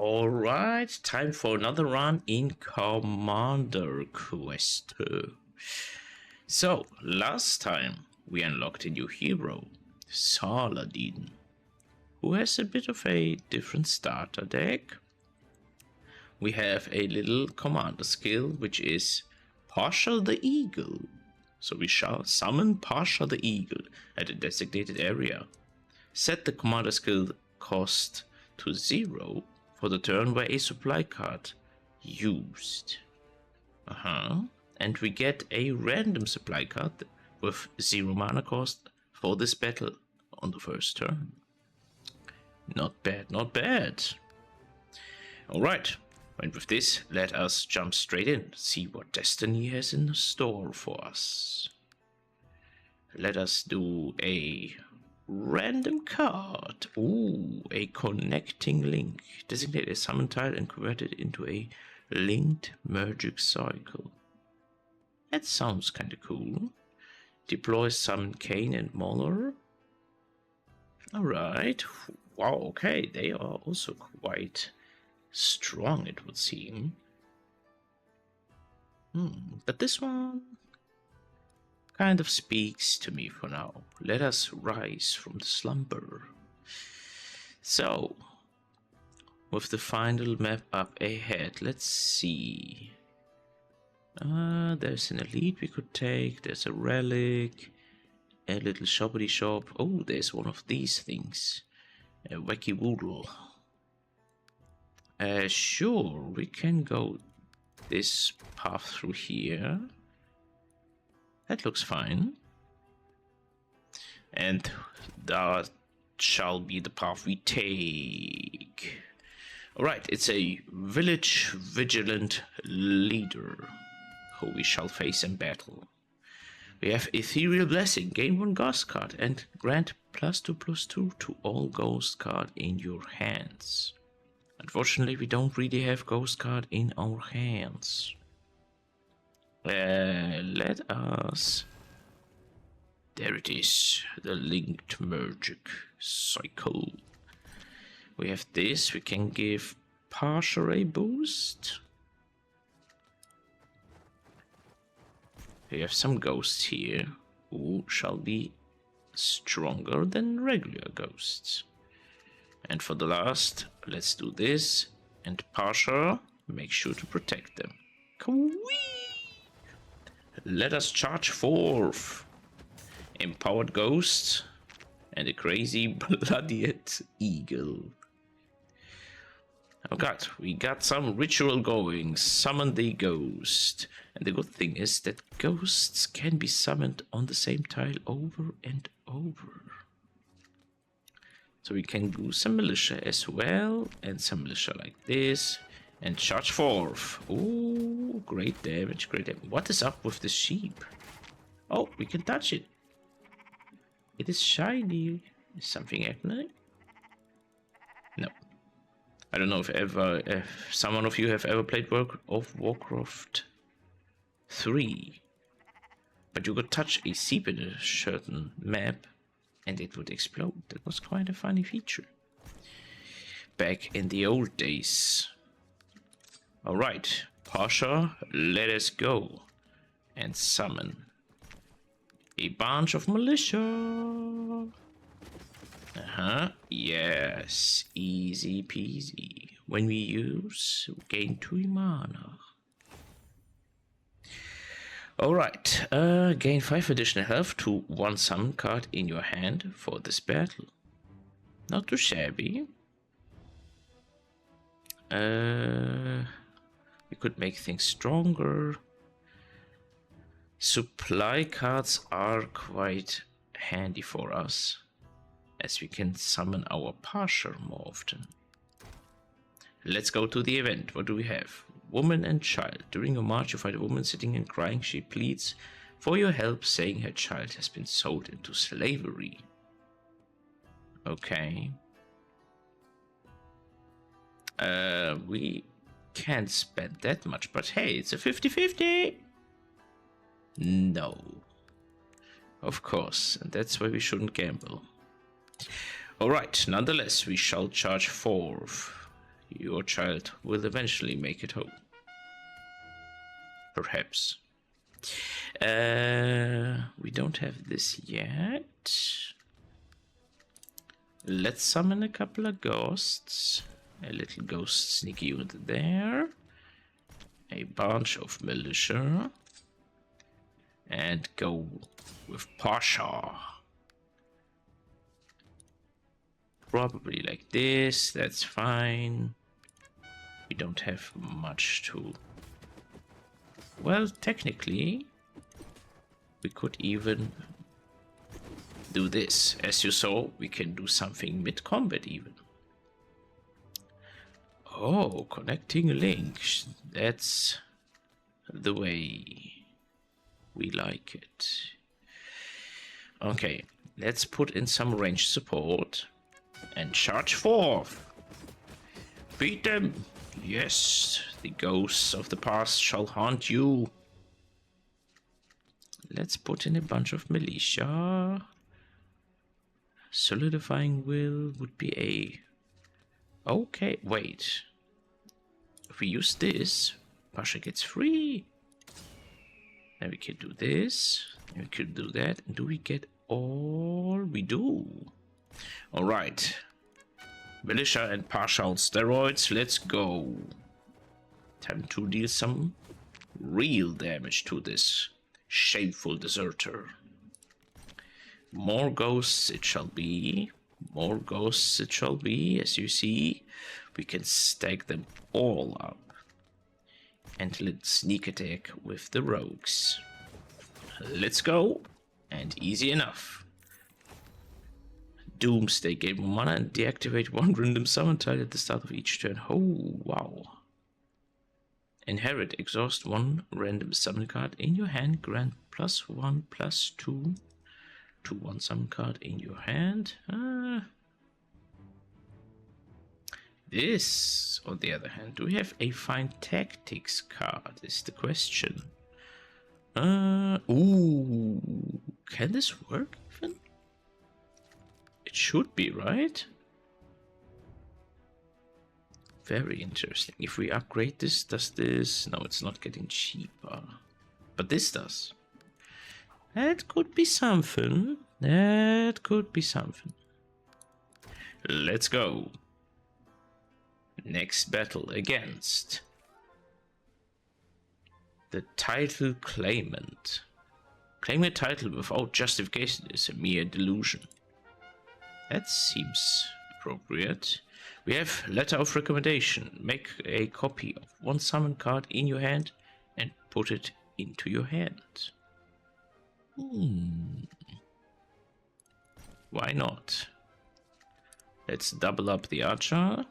Alright, time for another run in Commander Quest. So, last time we unlocked a new hero, Saladin, who has a bit of a different starter deck. We have a little commander skill, which is Pasha the Eagle. So we shall summon Pasha the Eagle at a designated area. Set the commander skill cost to 0 for the turn where a supply card used. And we get a random supply card with 0 mana cost for this battle on the first turn. Not bad, not bad. Alright, and with this, let us jump straight in, see what Destiny has in store for us. Let us do a random card. Ooh, a connecting link. Designate a summon tile and convert it into a linked magic cycle. That sounds kinda cool. Deploy summon Kane and Mauler. Alright. Wow, okay, they are also quite strong, it would seem. But this one kind of speaks to me for now. Let us rise from the slumber. So, with the final map up ahead, let's see. There's an elite we could take, there's a relic, a little shoppity shop. Oh, there's one of these things. A wacky woodle. Sure, we can go this path through here. That looks fine. And that shall be the path we take. Alright, it's a village vigilant leader who we shall face in battle. We have Ethereal Blessing, gain 1 ghost card and grant +2/+2 to all ghost card in your hands. Unfortunately, we don't really have ghost card in our hands. Let us... There it is, the linked magic cycle. We have this, we can give Pasha a boost. We have some ghosts here who shall be stronger than regular ghosts. And for the last, let's do this. And Pasha, make sure to protect them. Kwee! Let us charge forth. Empowered Ghost and a crazy bloodied eagle. Oh god, we got some ritual going. Summon the ghost. And the good thing is that ghosts can be summoned on the same tile over and over. So we can do some militia as well. And some militia like this. And charge forth. Ooh, great damage, great damage. What is up with the sheep? Oh, we can touch it. It is shiny. Is something happening? No. I don't know if someone of you have ever played World of Warcraft 3. But you could touch a sheep in a certain map and it would explode. That was quite a funny feature. Back in the old days. Alright, Pasha, let us go and summon a bunch of militia. Yes, easy peasy. When we use, we gain 2 mana. Alright, gain 5 additional health to 1 summon card in your hand for this battle. Not too shabby. We could make things stronger. Supply cards are quite handy for us, as we can summon our Pasha more often. Let's go to the event. What do we have? Woman and child. During your march, you find a woman sitting and crying. She pleads for your help, saying her child has been sold into slavery. Okay. We can't spend that much, but hey, it's a 50-50. No. Of course, and that's why we shouldn't gamble. Alright, nonetheless, we shall charge forth. your child will eventually make it home. Perhaps. We don't have this yet. Let's summon a couple of ghosts. A little ghost sneaky unit there. A bunch of militia. And go with Pasha. Probably like this, that's fine. We don't have much to... Well, technically, we could even do this. As you saw, we can do something mid-combat even. Oh, connecting links. That's the way we like it. Okay, let's put in some ranged support and charge forth. Beat them. Yes, the ghosts of the past shall haunt you. Let's put in a bunch of militia. Solidifying will would be a... Okay, wait. If we use this, Pasha gets free. Then we can do this. And we could do that. And do we get all? We do. Alright. Militia and Pasha on steroids. Let's go. Time to deal some real damage to this shameful deserter. More ghosts it shall be. More ghosts it shall be. As you see, we can stack them all up. And let's sneak attack with the rogues. Let's go. And easy enough. Doomsday, gain mana and deactivate one random summon tile at the start of each turn. Oh, wow. Inherit, exhaust one random summon card in your hand. Grant +1/+2 to one summon card in your hand. This, on the other hand, do we have a fine tactics card? Is the question. Ooh, can this work even? It should be, right? Very interesting. If we upgrade this, does this... No, it's not getting cheaper. But this does. That could be something. That could be something. Let's go. Next battle against the title claimant. Claiming a title without justification is a mere delusion. That seems appropriate. We have letter of recommendation. Make a copy of one summon card in your hand and put it into your hand. Why not? Let's double up the archer.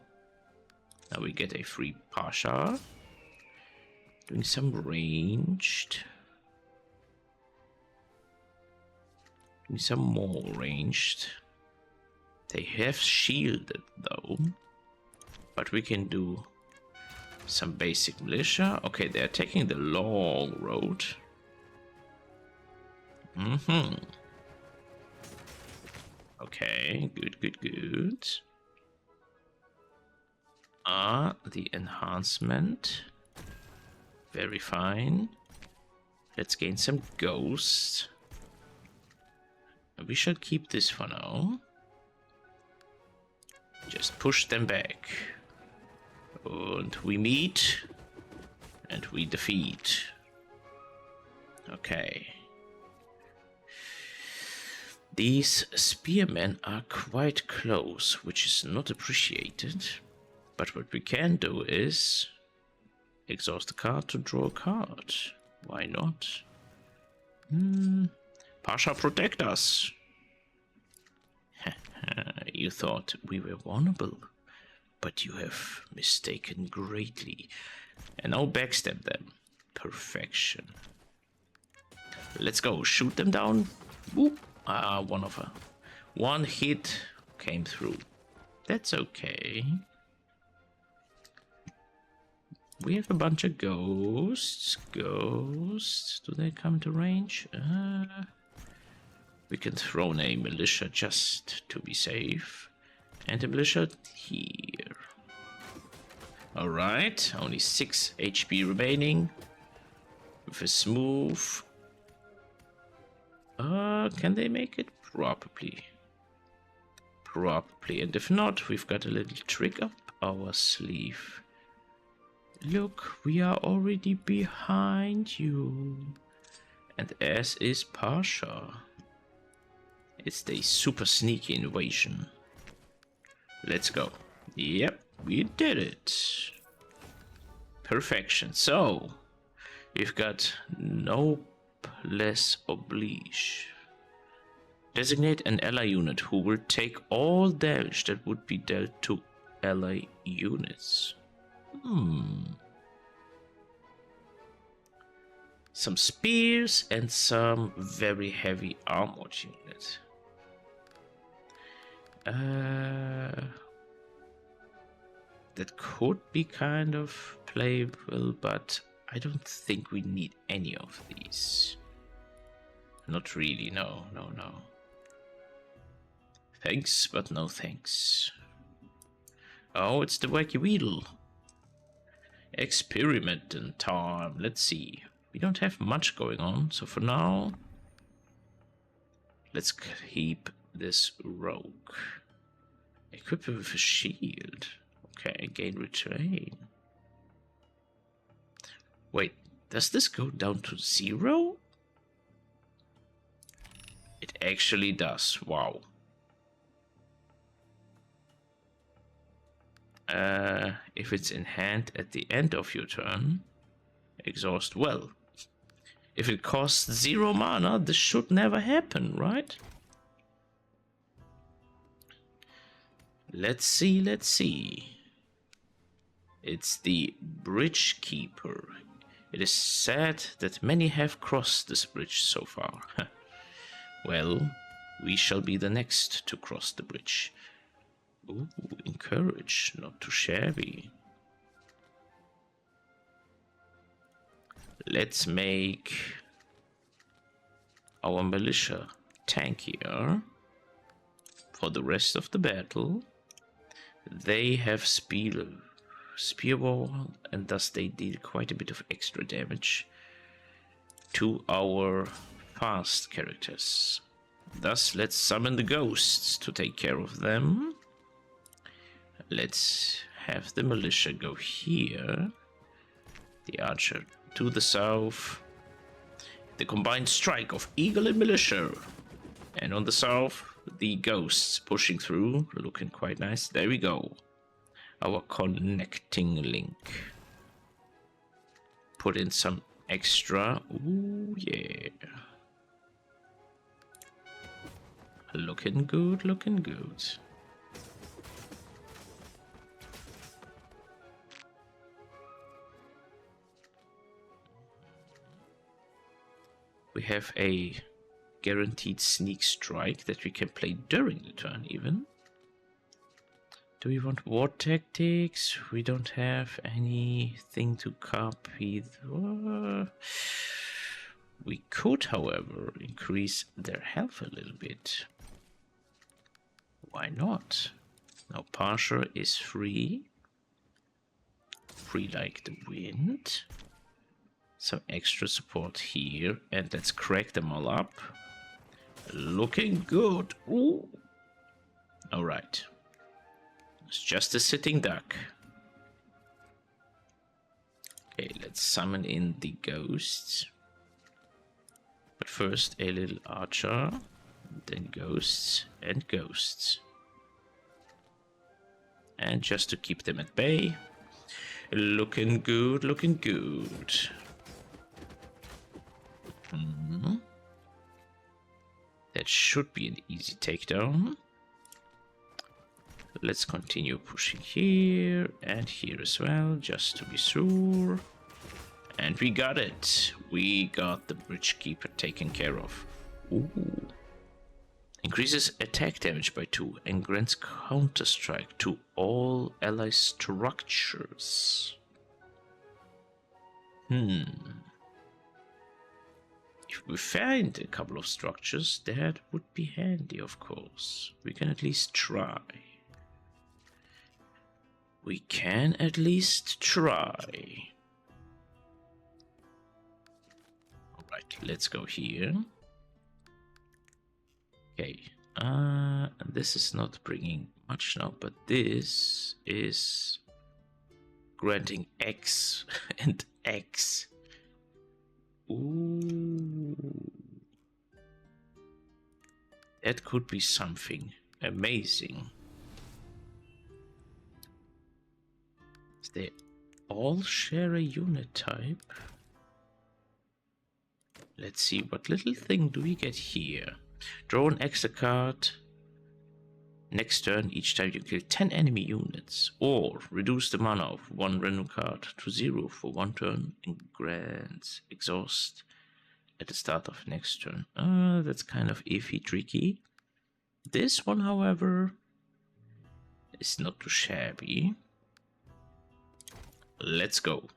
Now we get a free Pasha. Doing some ranged. Doing some more ranged. They have shielded though. But we can do some basic militia. Okay, they're taking the long road. Okay, good. The enhancement. Very fine. Let's gain some ghosts. We should keep this for now. Just push them back. And we meet. And we defeat. Okay. These spearmen are quite close, which is not appreciated. But what we can do is exhaust a card to draw a card. Why not? Pasha, protect us. You thought we were vulnerable, but you have mistaken greatly. And now backstab them. Perfection. Let's go. Shoot them down. Whoop. One hit came through. That's okay. We have a bunch of ghosts. Ghosts. Do they come to range? We can throw in a militia just to be safe. And a militia here. Alright, only 6 HP remaining. With a smooth. Can they make it? Probably. Probably. And if not, we've got a little trick up our sleeve. Look, we are already behind you. And as is Pasha. It's the super sneaky invasion. Let's go. Yep, we did it. Perfection. So, we've got no less oblige. Designate an ally unit who will take all damage that would be dealt to ally units. Some spears and some very heavy armored units. That could be kind of playable, but I don't think we need any of these. Not really, no. Thanks, but no thanks. Oh, it's the Wacky Weedle. Experimenting time. Let's see. We don't have much going on, so for now, let's keep this rogue. Equip it with a shield. Okay, gain retrain. Wait, does this go down to 0? It actually does. Wow. If it's in hand at the end of your turn, exhaust well. If it costs 0 mana, this should never happen, right? Let's see. It's the Bridge Keeper. It is sad that many have crossed this bridge so far. Well, we shall be the next to cross the bridge. Ooh, encourage, not too shabby. Let's make our militia tankier for the rest of the battle. They have spearball, and thus they deal quite a bit of extra damage to our fast characters. Thus, let's summon the ghosts to take care of them. Let's have the militia go here. The archer to the south. The combined strike of eagle and militia. And on the south, the ghosts pushing through, looking quite nice. There we go. Our connecting link. Put in some extra. Ooh, yeah. Looking good, looking good. We have a guaranteed sneak strike that we can play during the turn even. Do we want war tactics? We don't have anything to copy. We could, however, increase their health a little bit. Why not? Now Parsha is free. Free like the wind. Some extra support here, and let's crack them all up. Looking good. Ooh. All right. It's just a sitting duck. Okay, let's summon in the ghosts. But first, a little archer, then ghosts and ghosts. And just to keep them at bay. Looking good, looking good. That should be an easy takedown. Let's continue pushing here and here as well, just to be sure. And we got it. We got the Bridge Keeper taken care of. Ooh. Increases attack damage by 2 and grants counter-strike to all ally structures. If we find a couple of structures, that would be handy, of course. We can at least try. we can at least try. Alright, let's go here. Okay, this is not bringing much now, but this is granting X and X. Ooh. That could be something amazing. They all share a unit type. Let's see, what little thing do we get here? Draw an extra card. Next turn, each time you kill 10 enemy units. Or reduce the mana of one random card to 0 for 1 turn and grants exhaust at the start of next turn. That's kind of iffy, tricky. This one, however, is not too shabby. Let's go.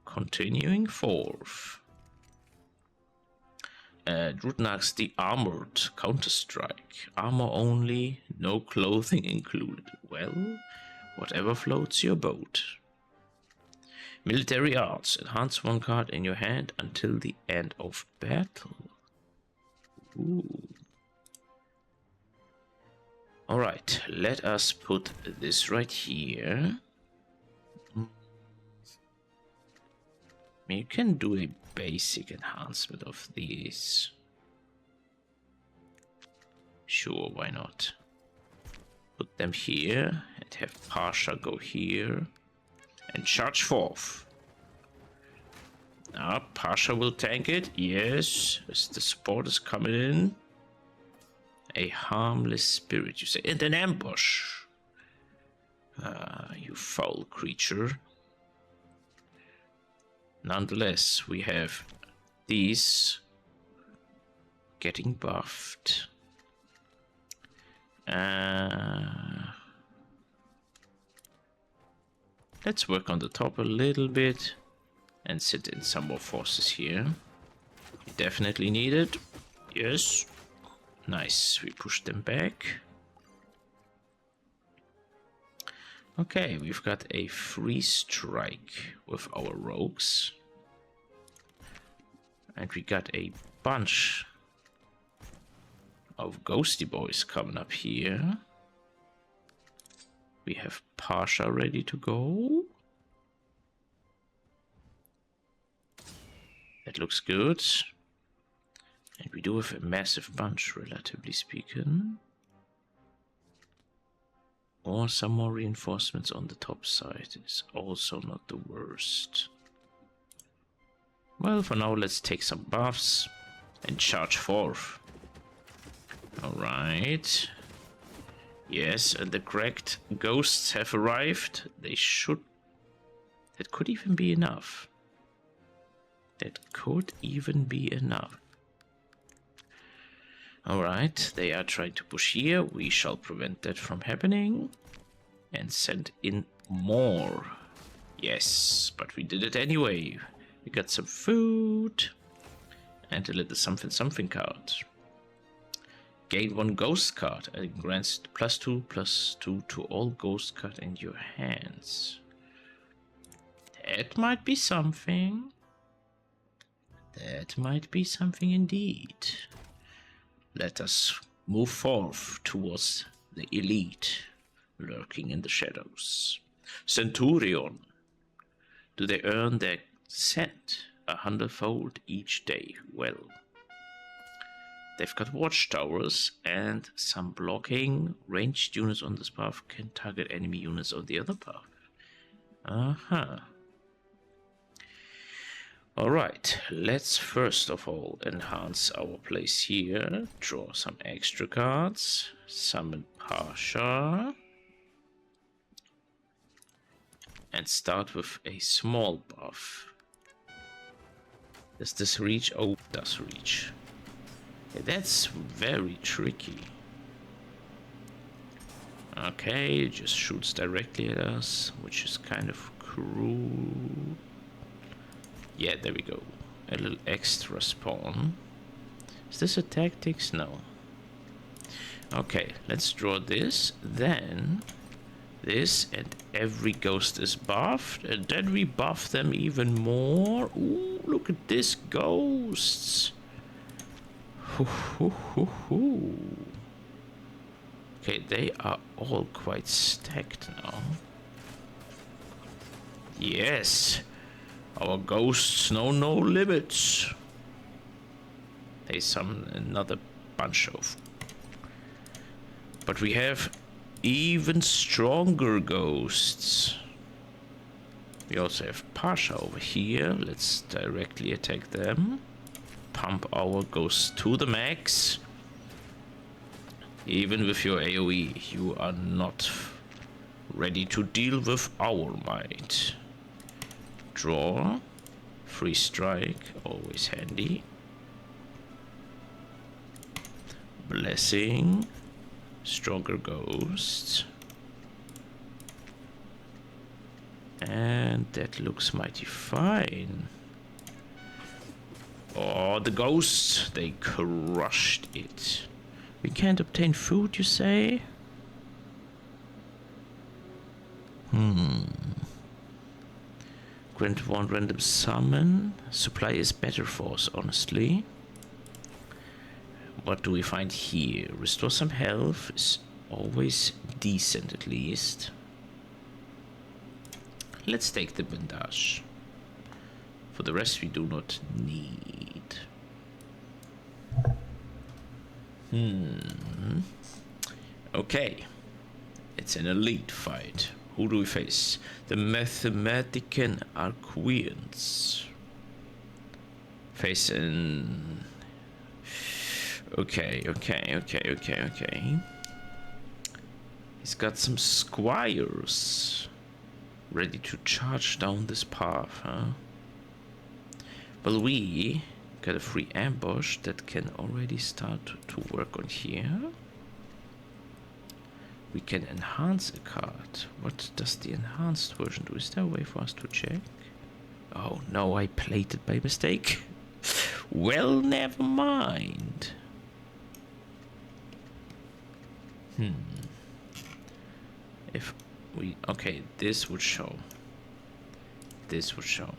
Continuing forth. Drutnax the Armored Counter-Strike. Armor only, no clothing included. Well, whatever floats your boat. Military Arts. Enhance one card in your hand until the end of battle. Ooh. Alright, let us put this right here. You can do a basic enhancement of these. Sure, why not? Put them here and have Pasha go here and charge forth. Now, Pasha will tank it, yes, as the support is coming in. A harmless spirit, you say, and an ambush. You foul creature. Nonetheless, we have these getting buffed. Let's work on the top a little bit and sit in some more forces here. We definitely need it. Yes. Nice. We push them back. Okay, we've got a free strike with our rogues. And we got a bunch of ghosty boys coming up here. We have Pasha ready to go. That looks good. And we do have a massive bunch, relatively speaking. Or some more reinforcements on the top side is also not the worst. Well, for now, let's take some buffs and charge forth. Alright. Yes, and the correct ghosts have arrived. They should... That could even be enough. That could even be enough. Alright, they are trying to push here. We shall prevent that from happening. And send in more. Yes, but we did it anyway. We got some food. And a little something card. Gain 1 ghost card and grants +2/+2 to all ghost cards in your hands. That might be something. That might be something indeed. Let us move forth towards the elite lurking in the shadows. Centurion. Do they earn their cent 100-fold each day? Well, they've got watchtowers and some blocking. Ranged units on this path can target enemy units on the other path. Alright, let's first of all enhance our place here. Draw some extra cards. Summon Pasha. And start with a small buff. Does this reach? Oh, it does reach. Okay, that's very tricky. Okay, it just shoots directly at us, which is kind of cruel. Yeah, there we go. A little extra spawn. Is this a tactics? No. Okay, let's draw this. Then this, and every ghost is buffed, and then we buff them even more. Ooh, look at this, ghosts. Hoo, hoo, hoo, hoo. Okay, they are all quite stacked now. Yes, our ghosts know no limits. They summon another bunch of... But we have even stronger ghosts. We also have Pasha over here. Let's directly attack them. Pump our ghosts to the max. Even with your AoE, you are not ready to deal with our might. Draw. Free strike, always handy. Blessing. Stronger ghosts. And that looks mighty fine. Oh, the ghosts, they crushed it. We can't obtain food, you say? Grant one random summon. Supply is better for us, honestly. What do we find here? Restore some health is always decent, at least. Let's take the bandage. For the rest, we do not need. Okay. It's an elite fight. Who do we face? The Mathematician Arqueans. Facing... Okay. He's got some squires ready to charge down this path, huh? Well, we got a free ambush that can already start to work on here. We can enhance a card. What does the enhanced version do? Is there a way for us to check? Oh no, I played it by mistake. Well, never mind. If we... Okay, this would show. This would show.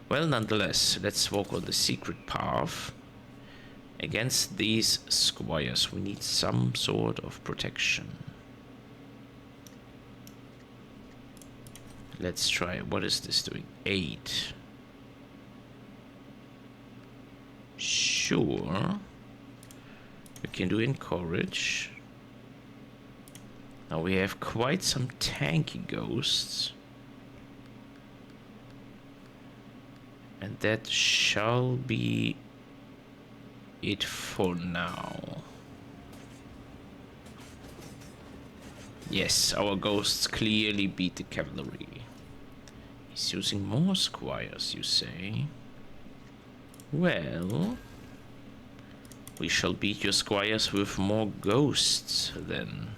Well, nonetheless, let's walk on the secret path. Against these squires, we need some sort of protection. Let's try. What is this doing? 8. Sure. We can do encourage. Now we have quite some tanky ghosts. And that shall be it for now. Yes, our ghosts clearly beat the cavalry. He's using more squires, you say? Well, we shall beat your squires with more ghosts then.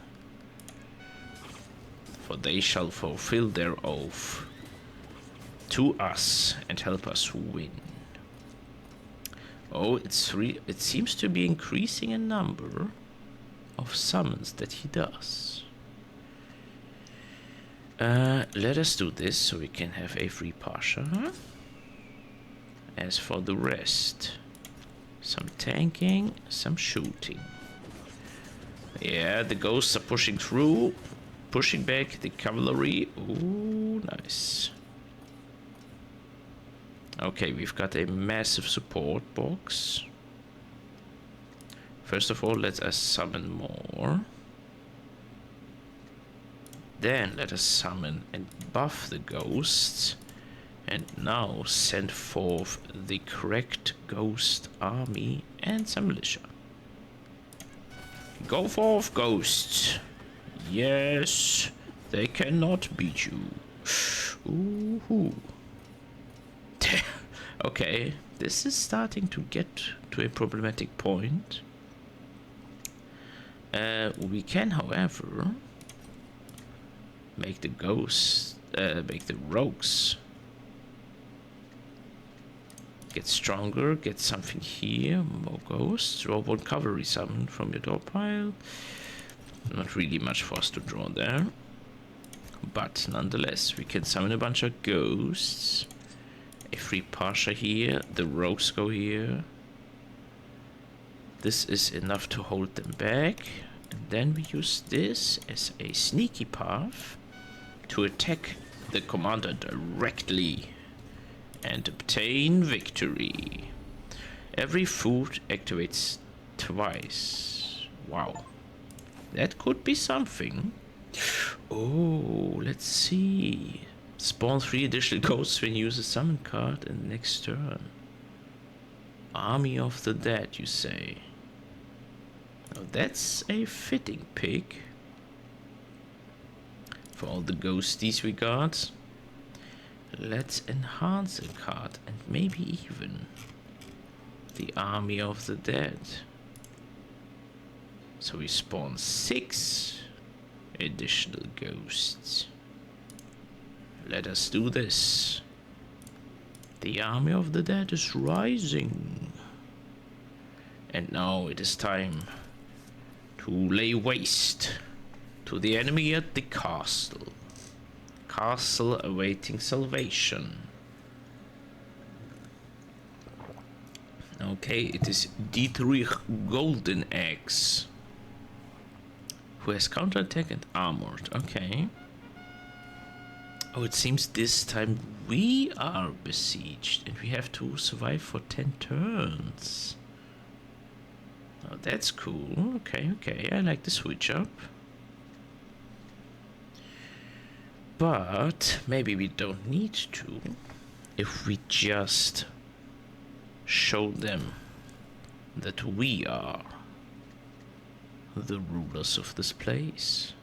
For they shall fulfill their oath to us and help us win. Oh, it seems to be increasing in number of summons that he does. Let us do this so we can have a free Pasha. As for the rest, some tanking, some shooting. Yeah, the ghosts are pushing through, pushing back the cavalry. Ooh, nice. Okay, we've got a massive support box. First of all, let us summon more. Then let us summon and buff the ghosts. And now send forth the correct ghost army and some militia. Go forth, ghosts. Yes, they cannot beat you. Ooh. Okay, this is starting to get to a problematic point. We can, however, make the ghosts, make the rogues get stronger, get something here, more ghosts, draw one cavalry summon from your door pile. Not really much for us to draw there. But nonetheless, we can summon a bunch of ghosts. A free Pasha here. The rogues go here. This is enough to hold them back. And then we use this as a sneaky path to attack the commander directly and obtain victory. Every food activates twice. Wow. That could be something. Oh, let's see. Spawn 3 additional ghosts when you use a summon card in the next turn. Army of the Dead, you say? Now that's a fitting pick for all the ghosties we got. Let's enhance a card and maybe even the Army of the Dead. So we spawn 6 additional ghosts. Let us do this. The Army of the Dead is rising. And now it is time to lay waste to the enemy at the castle. Castle awaiting salvation. Okay, it is Dietrich Golden Axe, who has counterattack and armored. Okay. Oh, it seems this time we are besieged and we have to survive for 10 turns. Oh, that's cool. Okay, okay. I like the switch up. But maybe we don't need to if we just show them that we are the rulers of this place.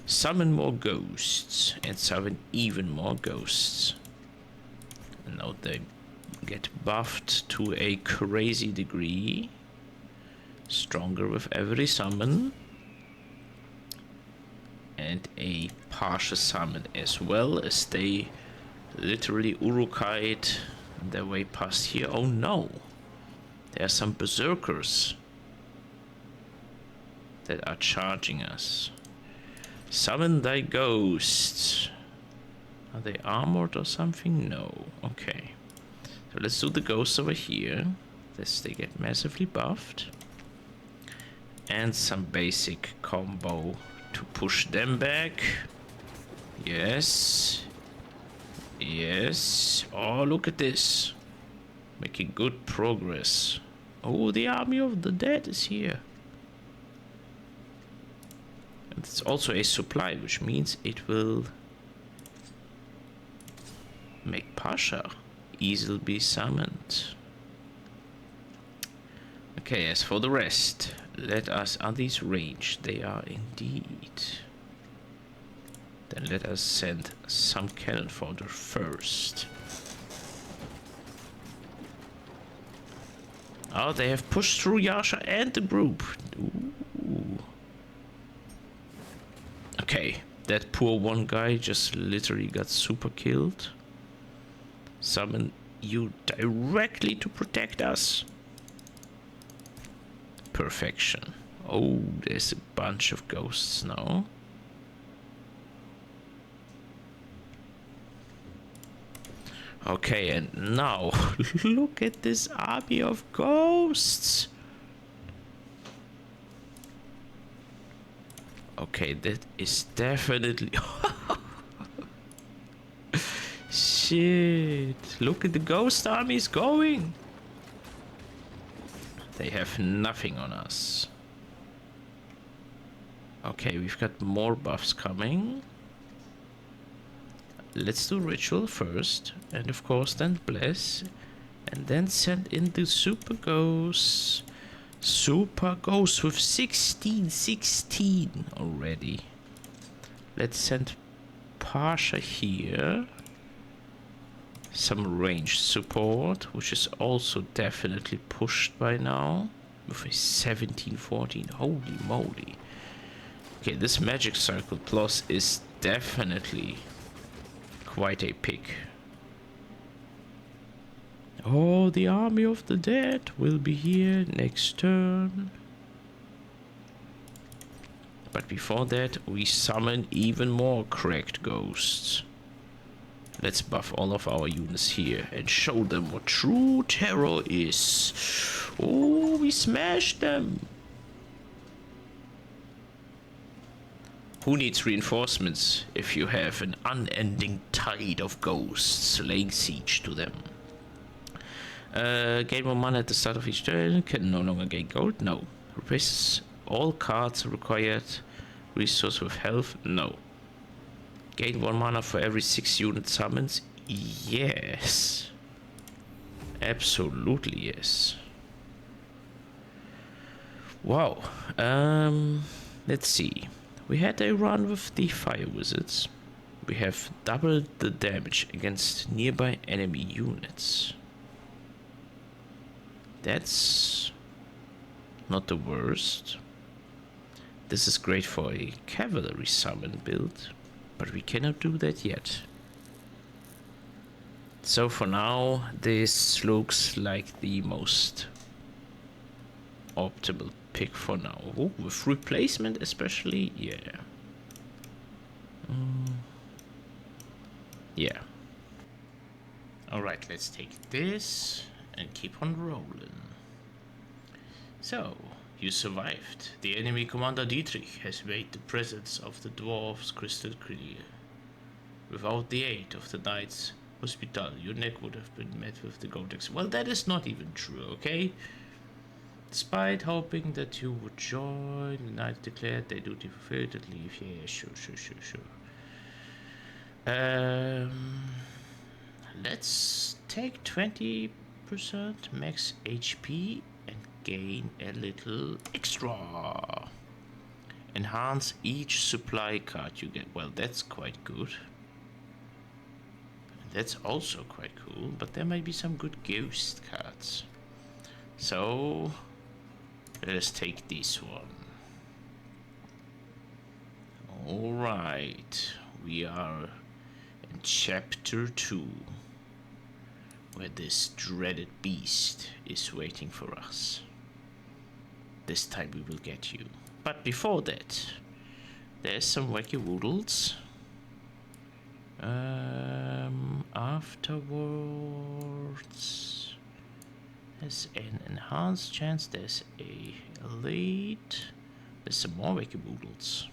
Summon more ghosts and summon even more ghosts. And now they get buffed to a crazy degree. Stronger with every summon. And a partial summon as well, as they literally Urukai'd their way past here. Oh no! There are some berserkers that are charging us. Summon thy ghosts. Are they armored or something? No. Okay. So let's do the ghosts over here. This, they get massively buffed. And some basic combo to push them back. Yes. Yes. Oh, look at this. Making good progress. Oh, the Army of the Dead is here. And it's also a supply, which means it will make Pasha easily be summoned. Okay, as for the rest, let us... Are these ranged? They are indeed. Then let us send some cannon fodder first. Oh, they have pushed through Yasha and the group. Ooh. Okay, that poor one guy just literally got super killed. Summon you directly to protect us. Perfection. Oh, there's a bunch of ghosts now. Okay, and now look at this army of ghosts. Okay, that is definitely... Shit. Look at the ghost armies going. They have nothing on us. Okay, we've got more buffs coming. Let's do ritual first, and of course then bless, and then send in the super ghosts. Super ghosts with 16 already. Let's send Pasha here. Some ranged support, which is also definitely pushed by now. With a 17-14, holy moly. Okay, this magic circle plus is definitely quite a pick. Oh, the Army of the Dead will be here next turn. But before that, we summon even more cracked ghosts. Let's buff all of our units here and show them what true terror is. Oh, we smashed them. Who needs reinforcements if you have an unending tide of ghosts laying siege to them? Gain 1 mana at the start of each turn. Can no longer gain gold? No. Replaces all cards required. Resource with health? No. Gain 1 mana for every 6 unit summons? Yes. Absolutely yes. Wow. Let's see. We had a run with the fire wizards. We have doubled the damage against nearby enemy units. That's not the worst. This is great for a cavalry summon build, but we cannot do that yet. So for now, this looks like the most optimal pick for now. Ooh, with replacement especially, yeah. Yeah. Alright, let's take this and keep on rolling. So, you survived. The enemy commander Dietrich has made the presence of the dwarves crystal clear. Without the aid of the knights hospital, your neck would have been met with the Godex. Well, that is not even true, okay? Despite hoping that you would join, the knights declared their duty fulfilled and leave. Yeah, sure. Let's take 20% max HP and gain a little extra. Enhance each supply card you get. Well, that's quite good. That's also quite cool, but there might be some good ghost cards. So let us take this one. Alright, we are in chapter 2, where this dreaded beast is waiting for us. This time we will get you. But before that, there's some wacky woodles. Afterwards, there's an enhanced chance, there's a elite, there's some more wacky woodles.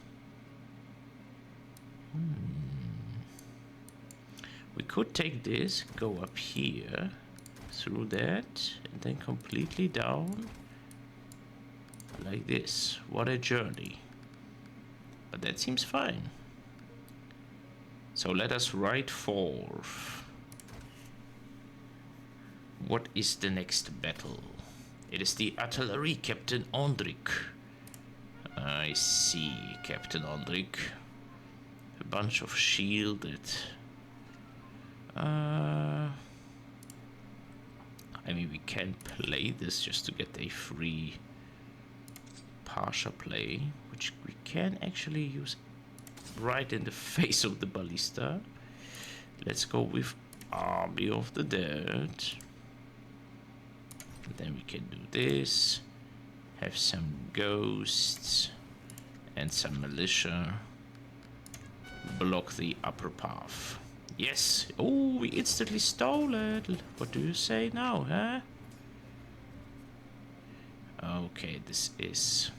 We could take this, go up here, through that, and then completely down, like this. What a journey. But that seems fine. So let us ride forth. What is the next battle? It is the artillery, Captain Ondrik. I see, Captain Ondrik. A bunch of shielded. I mean, we can play this just to get a free partial play, which we can actually use right in the face of the ballista. Let's go with Army of the Dead. And then we can do this. Have some ghosts and some militia. Block the upper path. Yes. Oh, we instantly stole it. What do you say now, huh? Okay, this is...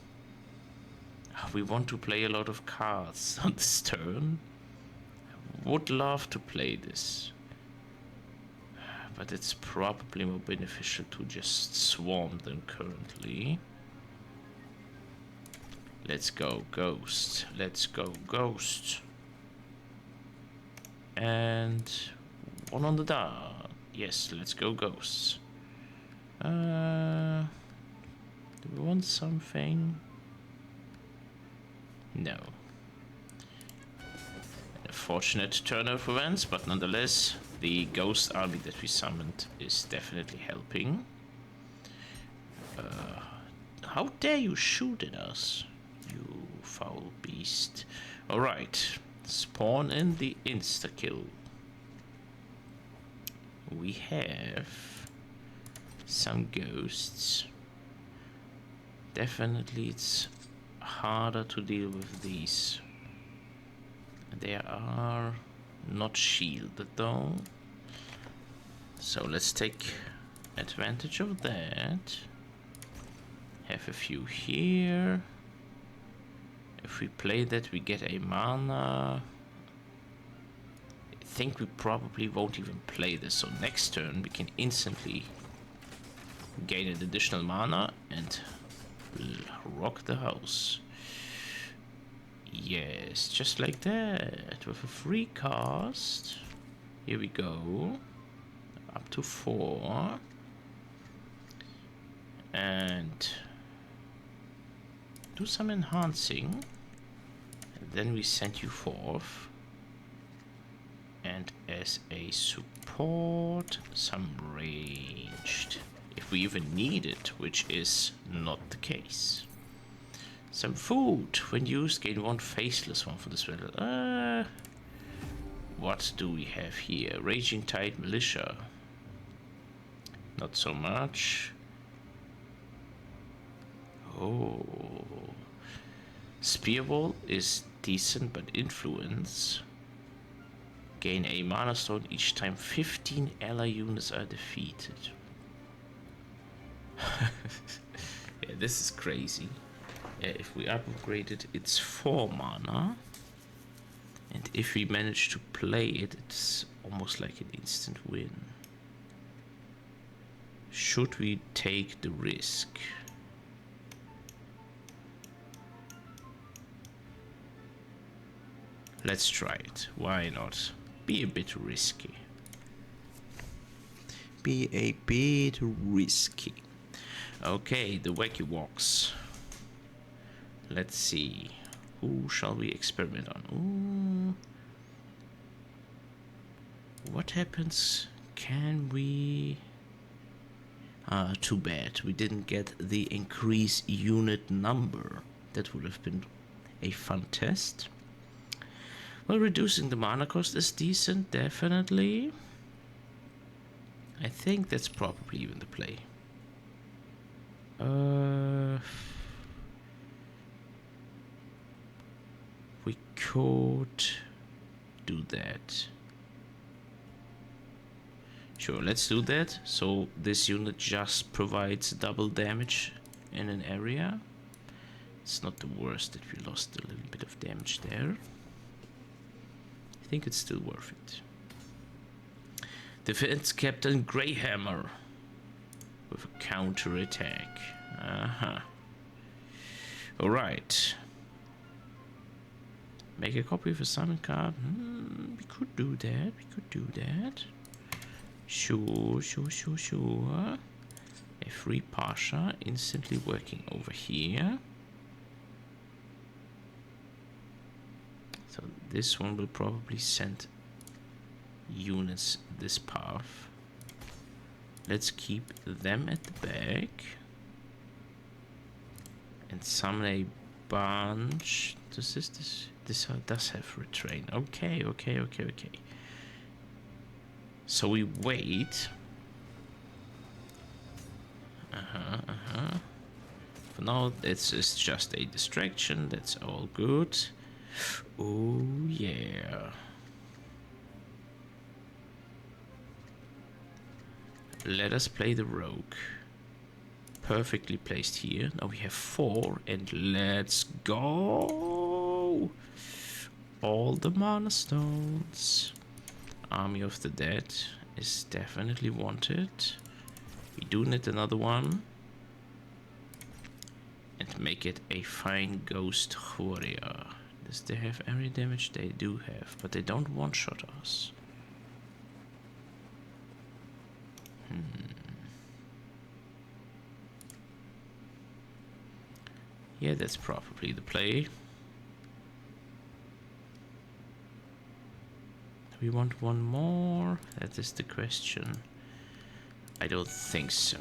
We want to play a lot of cards on this turn. I would love to play this. But it's probably more beneficial to just swarm them currently. Let's go, Ghost. Let's go, Ghost. And one on the dot. Yes, let's go, Ghosts. Do we want something? No. A fortunate turn of events, but nonetheless, the ghost army that we summoned is definitely helping. How dare you shoot at us, you foul beast. Alright, spawn in the insta-kill. We have some ghosts. Definitely it's harder to deal with these. They are not shielded though. So let's take advantage of that. Have a few here. If we play that, we get a mana. I think we probably won't even play this, so next turn we can instantly gain an additional mana and rock the house. Yes, just like that, with a free cast. Here we go. Up to 4. And do some enhancing. And then we send you forth. And as a support, some ranged. If we even need it, which is not the case. Some food. When used, gain 1 faceless one for this battle. What do we have here? Raging Tide Militia. Not so much. Oh. Spearwall is decent, but influence. Gain a mana stone each time 15 ally units are defeated. Yeah, this is crazy. Yeah, if we upgrade it, it's 4 mana. And if we manage to play it, it's almost like an instant win. Should we take the risk? Let's try it. Why not? Be a bit risky. Be a bit risky. Okay, the Wacky Walks. Let's see. Who shall we experiment on? Ooh. What happens? Can we... too bad. We didn't get the increase unit number. That would have been a fun test. Well, reducing the mana cost is decent, definitely. I think that's probably even the play. We could do that. Sure, let's do that. So this unit just provides double damage in an area. It's not the worst that we lost a little bit of damage there. I think it's still worth it. Defense Captain Greyhammer with a counter attack. Alright. Make a copy of a summon card. We could do that. We could do that. Sure. A free Pasha instantly working over here. So this one will probably send units this path. Let's keep them at the back. And summon a bunch. This does have retrain. Okay. So we wait. For now, it's just a distraction. That's all good. Oh yeah. Let us play the rogue. Perfectly placed here. Now we have 4, and let's go. All the mana stones. Army of the Dead is definitely wanted. We do need another one. And make it a fine ghost warrior. Does they have area damage? They do have, but they don't one-shot us. Yeah, that's probably the play. Do we want one more? That is the question. I don't think so.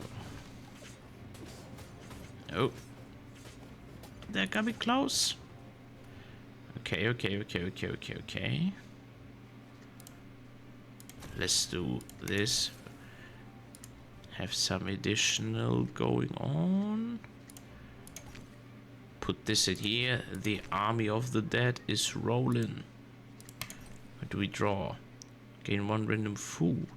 Oh. They're coming close. Okay. Let's do this. Have some additional going on. put this in here. The army of the dead is rolling. What do we draw? Gain 1 random food.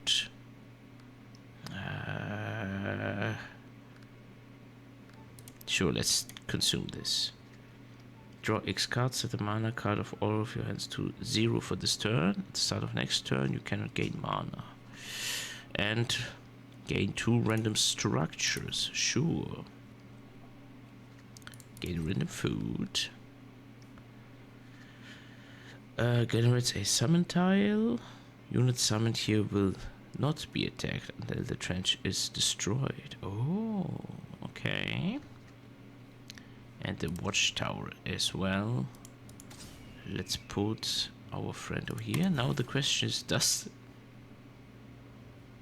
Sure, let's consume this. Draw X cards, set the mana card of all of your hands to 0 for this turn. At the start of next turn, you cannot gain mana. And gain 2 random structures. Sure. Gain random food. Generates a summon tile. Units summoned here will not be attacked until the trench is destroyed. Oh, okay. And the watchtower as well. Let's put our friend over here. Now the question is, does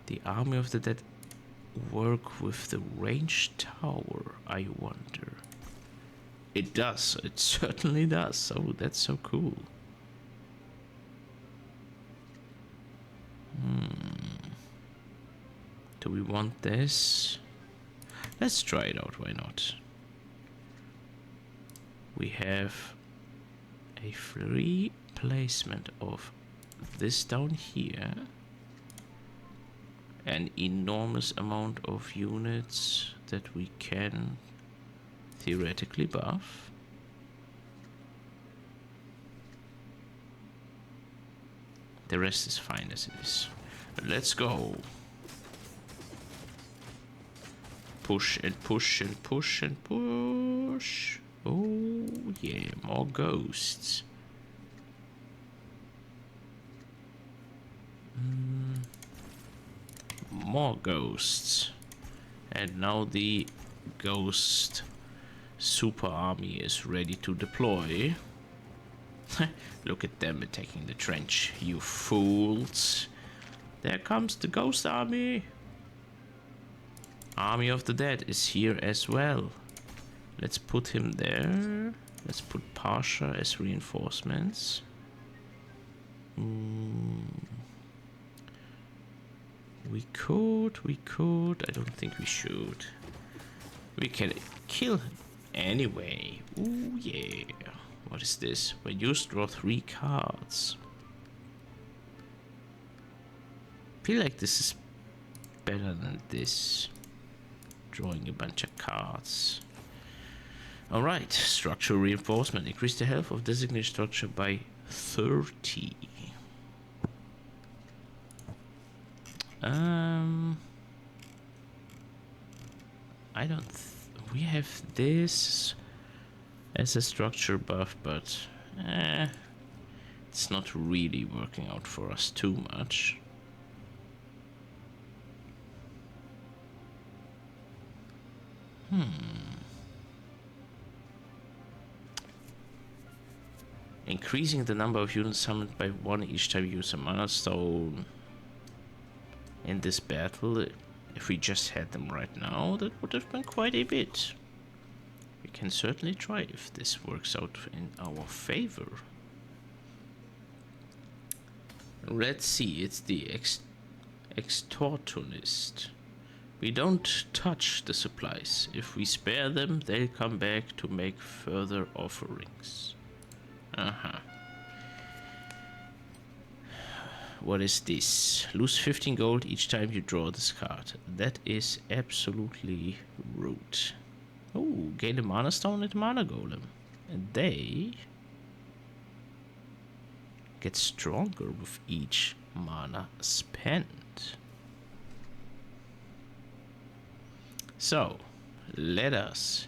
the army of the dead work with the ranged tower, I wonder? It does. It certainly does. Oh, that's so cool. Do we want this? Let's try it out. Why not? We have a free placement of this down here. An enormous amount of units that we can theoretically buff. The rest is fine as it is. Let's go. Push and push and push and push. Oh yeah, more ghosts. More ghosts. And now the ghost super army is ready to deploy. Look at them attacking the trench, you fools. There comes the ghost army. Army of the dead is here as well. Let's put him there. Let's put Pasha as reinforcements. We could. I don't think we should. We can kill him anyway. Ooh, yeah. What is this? When used, draw 3 cards. Feel like this is better than this. Drawing a bunch of cards. Alright, structural reinforcement. Increase the health of designated structure by 30. I don't... we have this as a structure buff, but it's not really working out for us too much. Increasing the number of units summoned by 1 each time you use a mana stone. In this battle, if we just had them right now, that would have been quite a bit. We can certainly try if this works out in our favor. Let's see, it's the extortionist. We don't touch the supplies. If we spare them, they'll come back to make further offerings. What is this? Lose 15 gold each time you draw this card. That is absolutely rude. Oh, gain a mana stone and mana golem. And they get stronger with each mana spent. So, let us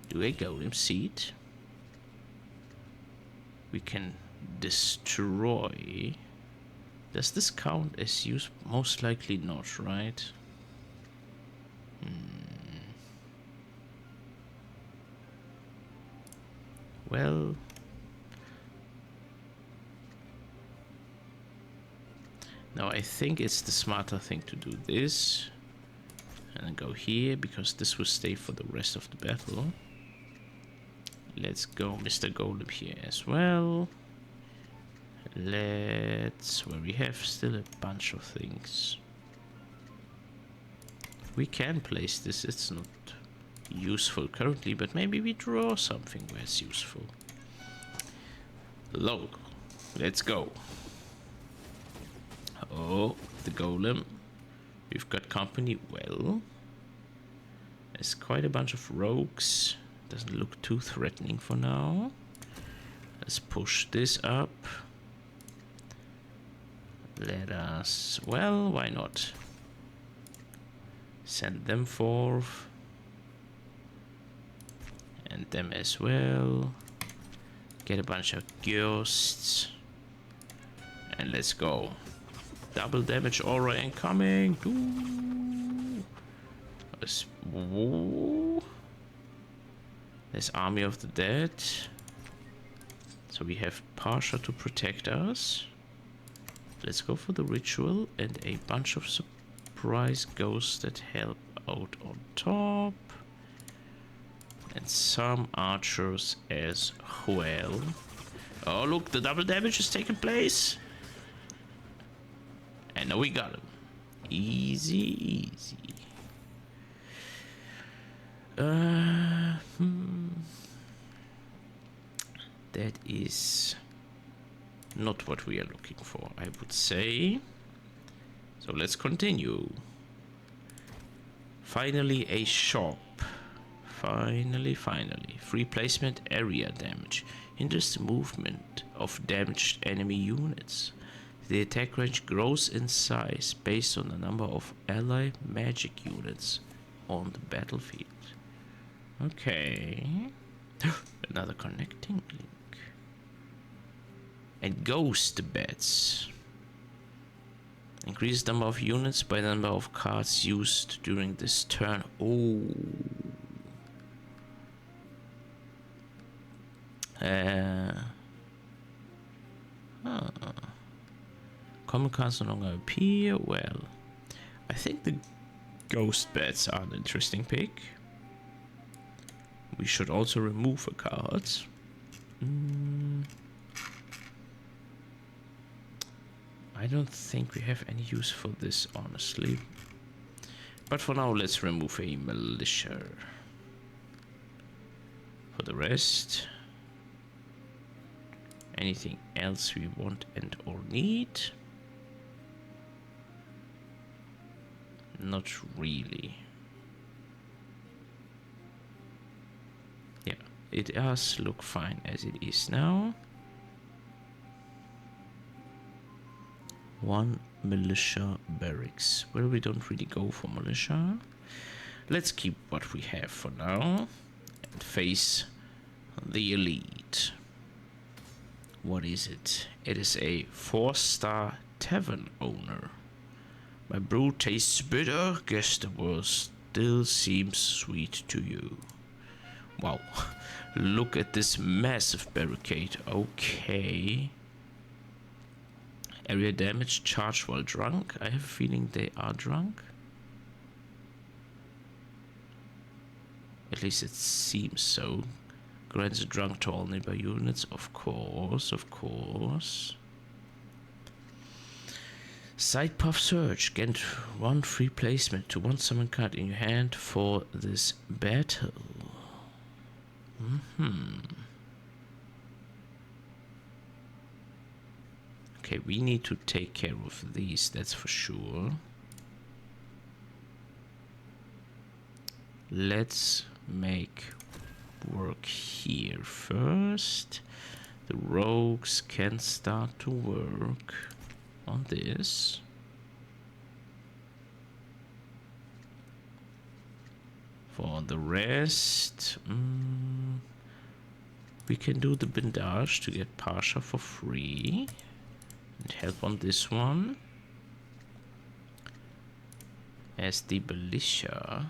do a golem seed. We can destroy. Does this count as use? Most likely not, right? Well, now I think it's the smarter thing to do this and then go here, because this will stay for the rest of the battle. Let's go Mr. Golem here as well. Let's, where we have still a bunch of things. We can place this, it's not useful currently, but maybe we draw something where it's useful. Look, let's go. Oh, the golem. We've got company. Well, there's quite a bunch of rogues. Doesn't look too threatening for now. Let's push this up. Let us... well, why not? Send them forth. And them as well. Get a bunch of ghosts. And let's go. Double damage aura incoming. Ooh. There's Army of the Dead. So we have Pasha to protect us. Let's go for the ritual and a bunch of surprise ghosts that help out on top. And some archers as well. Oh, look, the double damage is taking place. And now we got him. Easy, easy. That is not what we are looking for, I would say. So let's continue. Finally, a shop. Finally. Free placement area damage. Hinders the movement of damaged enemy units. The attack range grows in size based on the number of ally magic units on the battlefield. Okay. Another connecting link. And ghost beds. Increase the number of units by the number of cards used during this turn. Oh. Common cards no longer appear. Well, I think the ghost beds are an interesting pick. We should also remove a card. I don't think we have any use for this, honestly. But for now, let's remove a militia. For the rest, anything else we want and or need? Not really. Yeah, it does look fine as it is now. One militia barracks. Well, we don't really go for militia. Let's keep what we have for now and face the elite. What is it? It is a 4-star tavern owner. My brew tastes bitter. Guess the world still seems sweet to you. Wow. Look at this massive barricade. Okay. Area damage, charged while drunk. I have a feeling they are drunk. At least it seems so. Grants a drunk to all nearby units. Of course. Side path search. Get one free placement to one summon card in your hand for this battle. Okay, we need to take care of these, that's for sure. Let's make work here first. The rogues can start to work on this. For the rest, we can do the bandage to get Pasha for free. And help on this one. As the militia,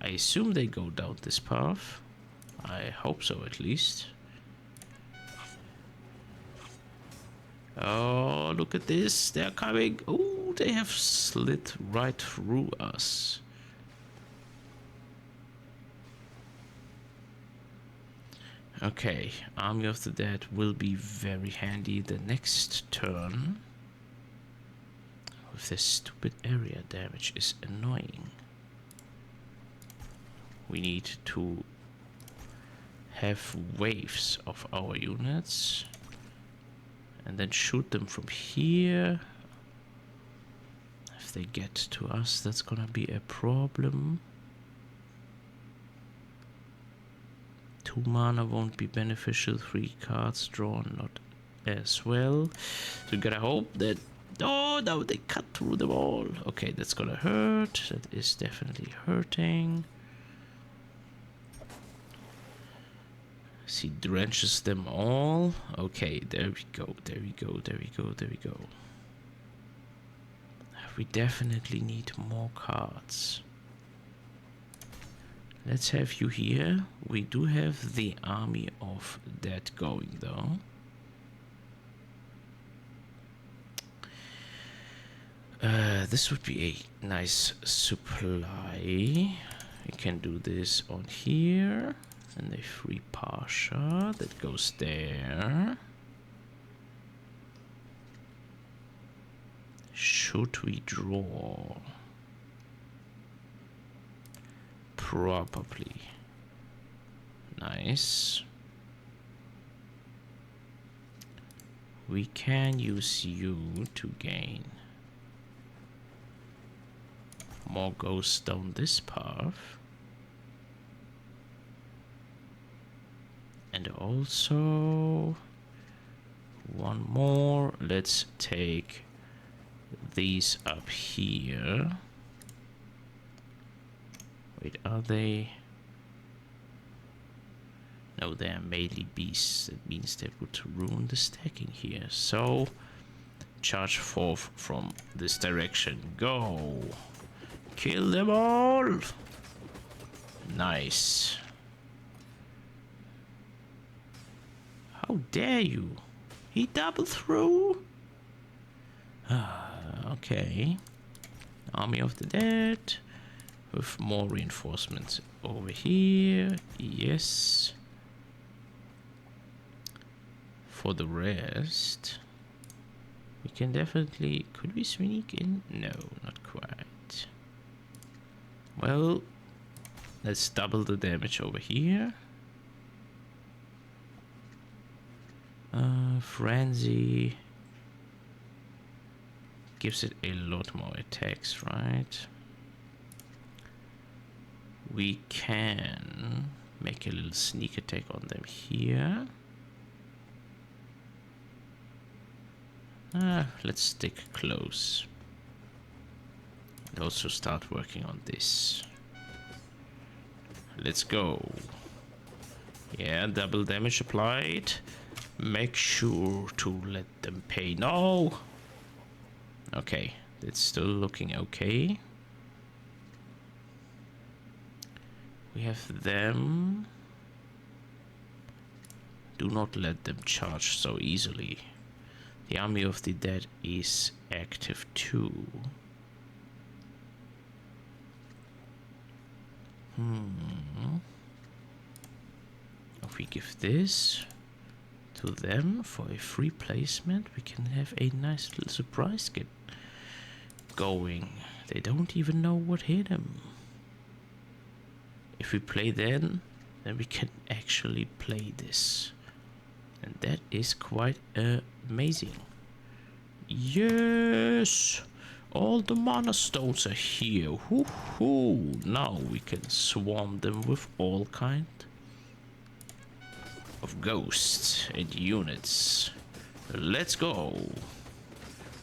I assume they go down this path. I hope so, at least. Oh, look at this. They're coming. Oh, they have slid right through us. Okay, Army of the Dead will be very handy the next turn. With this stupid area damage is annoying. we need to have waves of our units and then shoot them from here. If they get to us, that's gonna be a problem. 2 mana won't be beneficial, 3 cards drawn not as well. So we gotta hope that... Oh, no, they cut through them all. Okay, that's gonna hurt. That is definitely hurting. She drenches them all. Okay, there we go, there we go, there we go, there we go. We definitely need more cards. Let's have you here. We do have the army of that going though. This would be a nice supply. We can do this on here. And a free Pasha that goes there. Should we draw? Probably. Nice. We can use you to gain more ghosts down this path. And also one more. Let's take these up here. Wait, are they? No, they are melee beasts. That means that would ruin the stacking here. So charge forth from this direction. Go! Kill them all! Nice. How dare you? He doubled through? Okay. Army of the Dead. With more reinforcements over here. Yes. For the rest, we can definitely... Could we sneak in? No, not quite. Well, let's double the damage over here. Frenzy gives it a lot more attacks, right? We can make a little sneak attack on them here. Let's stick close. And also start working on this. Let's go. Yeah, double damage applied. Make sure to let them pay. No! Okay, it's still looking okay. We have them. Do not let them charge so easily. The Army of the Dead is active too. If we give this to them for a free placement, we can have a nice little surprise get going. They don't even know what hit them. If we play then we can actually play this. And that is quite amazing. Yes! All the mana stones are here. Woohoo! Now we can swarm them with all kind of ghosts and units. Let's go.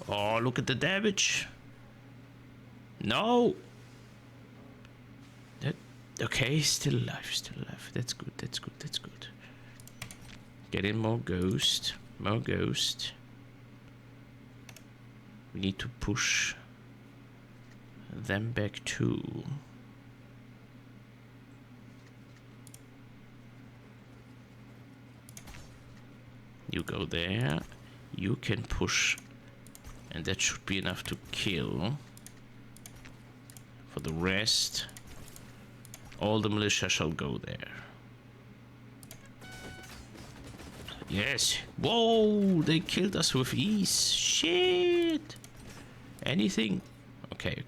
Oh, look at the damage. No. That okay, still alive, still alive. That's good, that's good, that's good. Get in more ghost, more ghost. We need to push them back too. You go there, you can push, and that should be enough to kill. For the rest, all the militia shall go there. Yes. Whoa, they killed us with ease. Shit. Anything? Okay.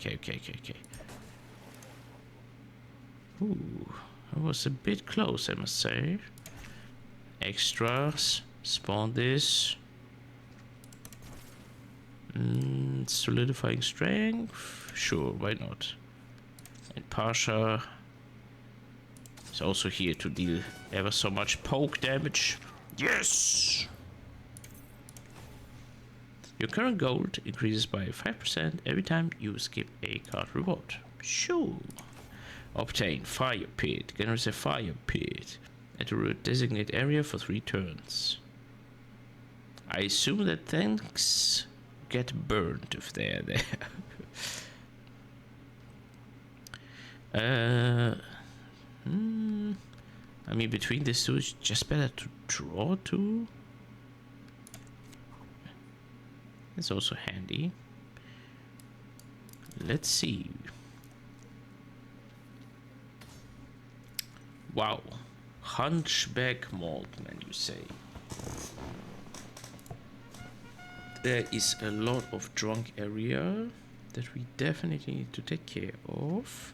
Ooh, I was a bit close, I must say. Extras. Spawn this. Solidifying strength. Sure, why not? And Pasha is also here to deal ever so much poke damage. Yes! Your current gold increases by 5% every time you skip a card reward. Sure. Obtain Fire Pit. Generate a Fire Pit at a designated area for 3 turns. I assume that things get burned if they're there. I mean, between these two, it's just better to draw 2. It's also handy. Let's see. Wow. Hunchback Maltman, you say? There is a lot of drunk area that we definitely need to take care of.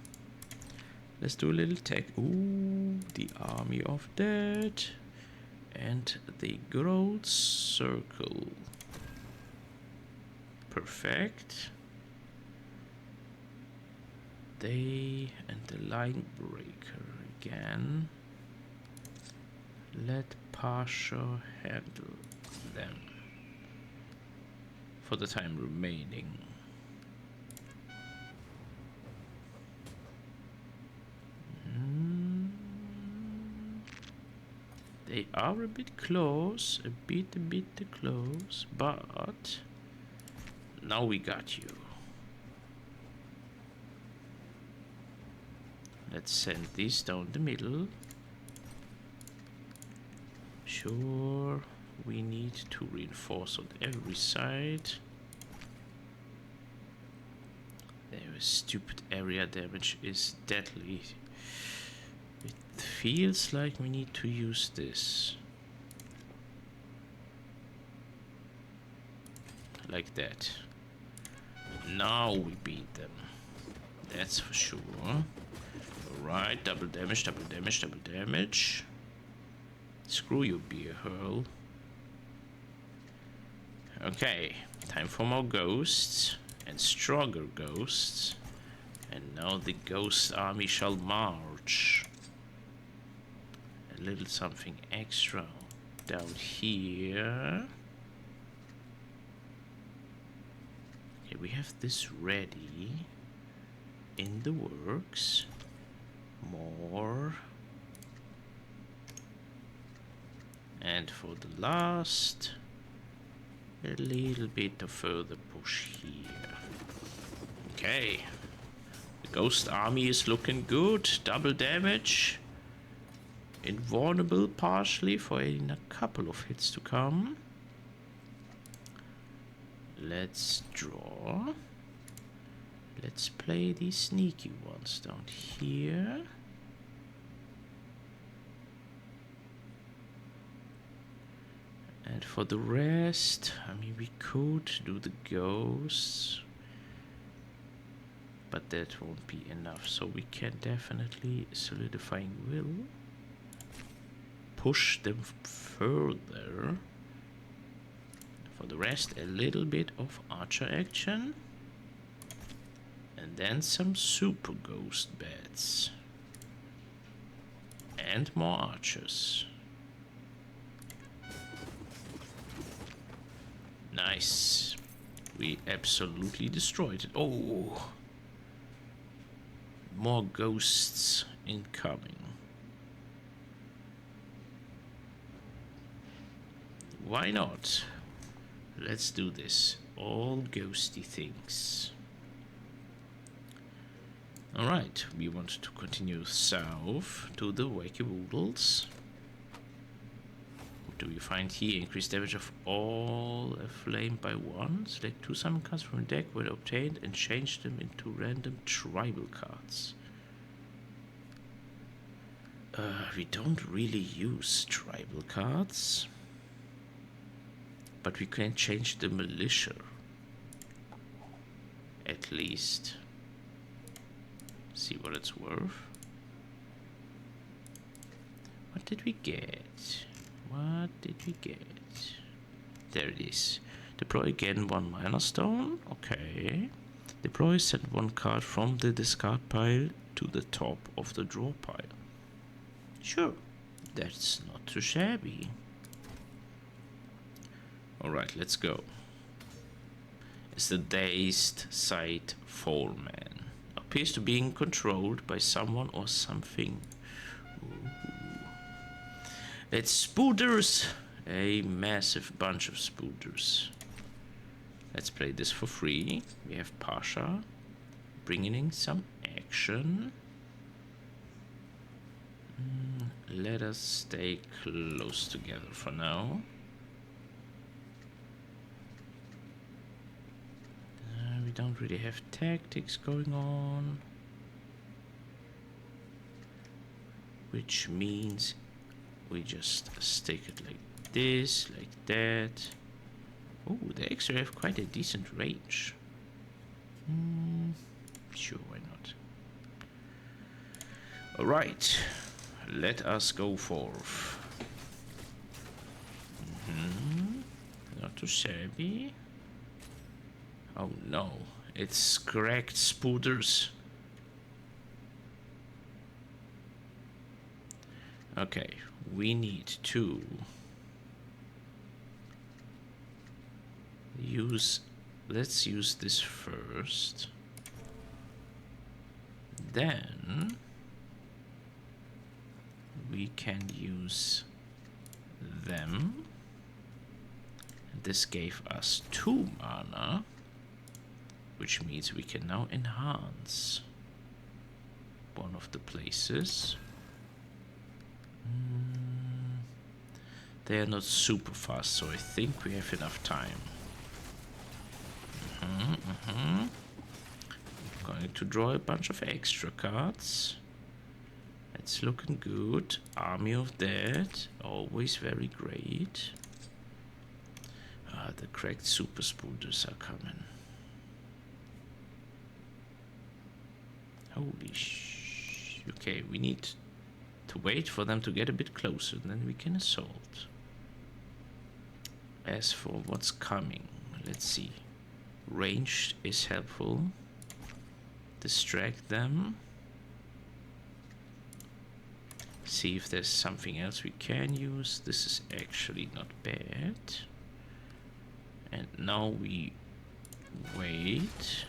Let's do a little tech. Ooh, the Army of Dead. And the Growth Circle. Perfect. They and the Line Breaker again. Let Pasha handle them for the time remaining. They are a bit close, a bit close, but now we got you. Let's send this down the middle. Sure, we need to reinforce on every side. Their stupid area damage is deadly. It feels like we need to use this. Like that. Now we beat them. That's for sure. Alright, double damage, double damage, double damage. Screw you, Beer Hurl. Okay, time for more ghosts. And stronger ghosts. And now the ghost army shall march. A little something extra down here. Okay, we have this ready. In the works. More. And for the last, a little bit of further push here. Okay. The ghost army is looking good. Double damage. Invulnerable partially for a couple of hits to come. Let's draw. Let's play these sneaky ones down here. And for the rest, I mean, we could do the ghosts, but that won't be enough. So we can definitely solidifying will push them further. For the rest, a little bit of archer action. And then some super ghost bats. And more archers. Nice. We absolutely destroyed it. Oh! More ghosts incoming. Why not? Let's do this. All ghosty things. Alright, we want to continue south to the Wacky Woodles. What do we find here? Increased damage of all aflame by 1. Select 2 summon cards from a deck when obtained and change them into random tribal cards. We don't really use tribal cards, but we can change the militia. At least. See what it's worth. What did we get? What did we get? There it is. Deploy again 1 mana stone. Okay. Deploy, send 1 card from the discard pile to the top of the draw pile. Sure. That's not too shabby. Alright, let's go. It's the Dazed Sight 4-man. Appears to be being controlled by someone or something. Ooh. It's spooders! A massive bunch of spooders. Let's play this for free. We have Pasha bringing in some action. Let us stay close together for now. We don't really have tactics going on, which means we just stick it like this, like that. Oh, they actually have quite a decent range. Sure, why not? Alright, let us go forth. Not too shabby. Oh no, it's cracked spooders. Okay, we need to let's use this first. Then we can use them. This gave us 2 mana, which means we can now enhance one of the places. They are not super fast, so I think we have enough time. I'm going to draw a bunch of extra cards. It's looking good. Army of Dead, always very great. The cracked super spooders are coming. Holy sh... Okay, we need to wait for them to get a bit closer, and then we can assault. As for what's coming, let's see. Ranged is helpful. Distract them. See if there's something else we can use. This is actually not bad. And now we wait.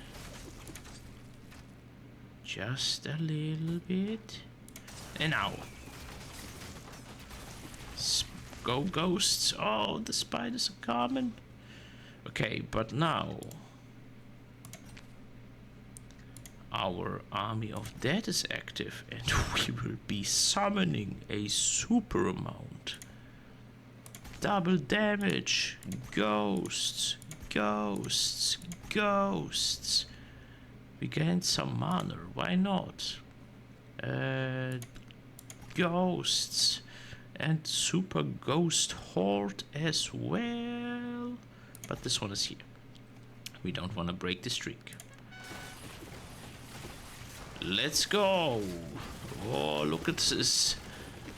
Just a little bit. And now. Go ghosts. Oh, the spiders are coming. Okay, but now our Army of Dead is active and we will be summoning a super amount. Double damage. Ghosts. Ghosts. Ghosts. We gained some mana. Why not? Ghosts. And super ghost horde as well. But this one is here. We don't want to break the streak. Let's go. Oh, look at this.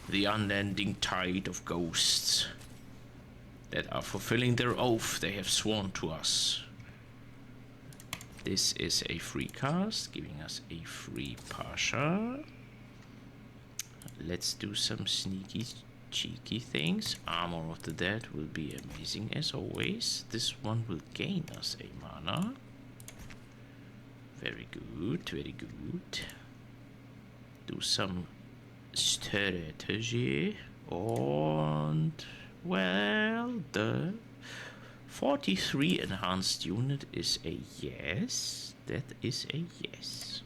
The unending tide of ghosts that are fulfilling their oath they have sworn to us. This is a free cast, giving us a free Pasha. Let's do some sneaky, cheeky things. Armor of the Dead will be amazing as always. This one will gain us a mana. Very good, very good. Do some strategy. And, well, the 43 enhanced unit is a yes. That is a yes.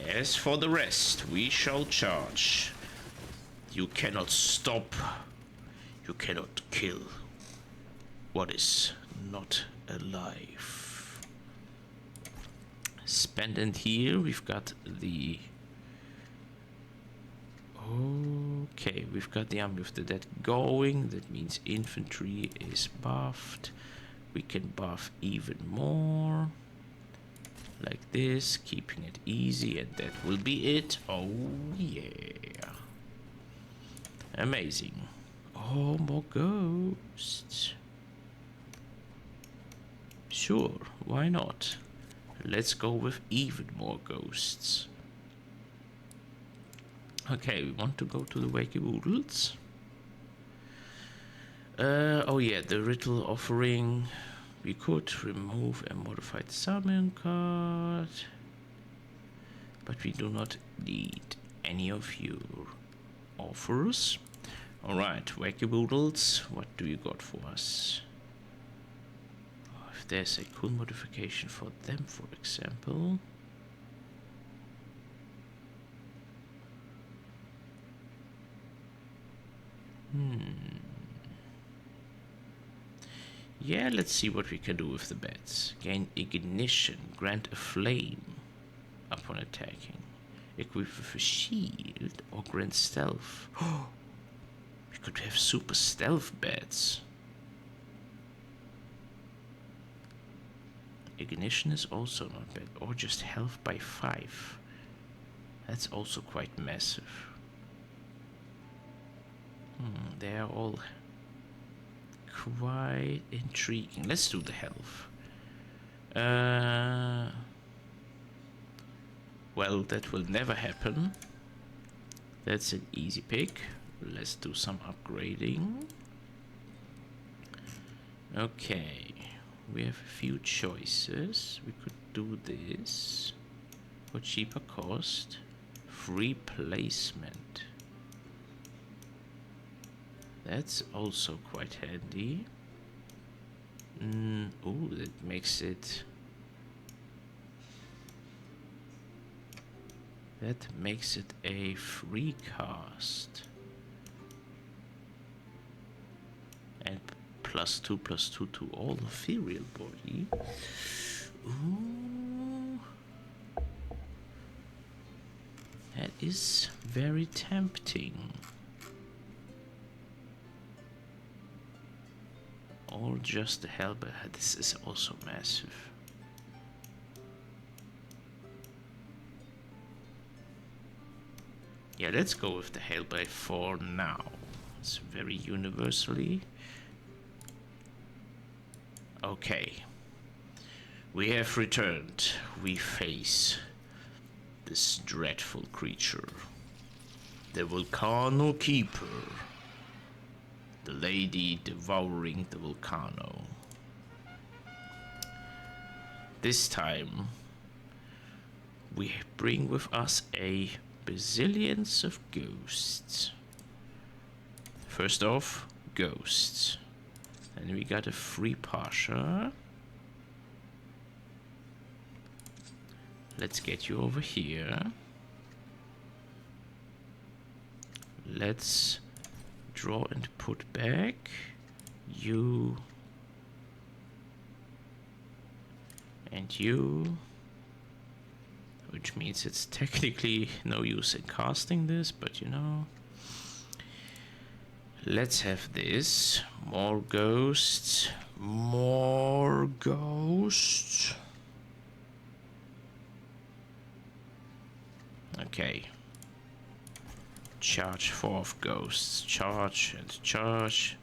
As for the rest, we shall charge. You cannot stop. You cannot kill what is not alive. Spend and heal. We've got the... Okay, we've got the Army of the Dead going. That means infantry is buffed. We can buff even more. Like this, keeping it easy, and that will be it. Oh yeah. Amazing. Oh, more ghosts. Sure, why not? Let's go with even more ghosts. Okay, we want to go to the Wakey Woodles. Oh yeah, the ritual offering. We could remove a modified summon card. But we do not need any of your offers. Alright, Wacky Boodles, what do you got for us? Oh, if there's a cool modification for them, for example. Yeah, let's see what we can do with the bats. Gain ignition, grant a flame upon attacking. Equip with a shield or grant stealth. Oh, we could have super stealth bats. Ignition is also not bad, or just health by 5. That's also quite massive. They are all quite intriguing. Let's do the health. Well, that will never happen. That's an easy pick. Let's do some upgrading. Okay, we have a few choices. We could do this for cheaper cost. Free placement. That's also quite handy. Oh, that makes it... That makes it a free cast. And +2/+2 to all ethereal body. Ooh. That is very tempting. Or just the hell, but this is also massive. Yeah, let's go with the Hail by 4 now. It's very universally. Okay. We have returned. We face this dreadful creature. The Volcano Keeper. The lady devouring the volcano. This time, we bring with us a bazillions of ghosts. First off, ghosts. And we got a free Pasha. Let's get you over here. Let's draw and put back you and you, which means it's technically no use in casting this, but you know. Let's have this. More ghosts. More ghosts. Okay. Charge 4 of ghosts. Charge and charge.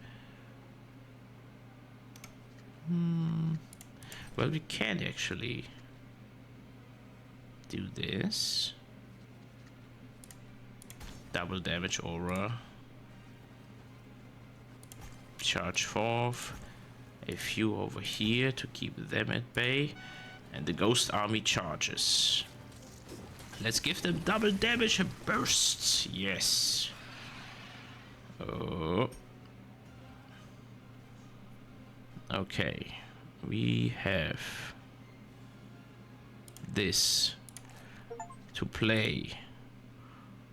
Well, we can actually do this. Double damage aura. Charge 4. A few over here to keep them at bay. And the ghost army charges. Let's give them double damage and bursts. Yes. Oh. Okay. We have this to play.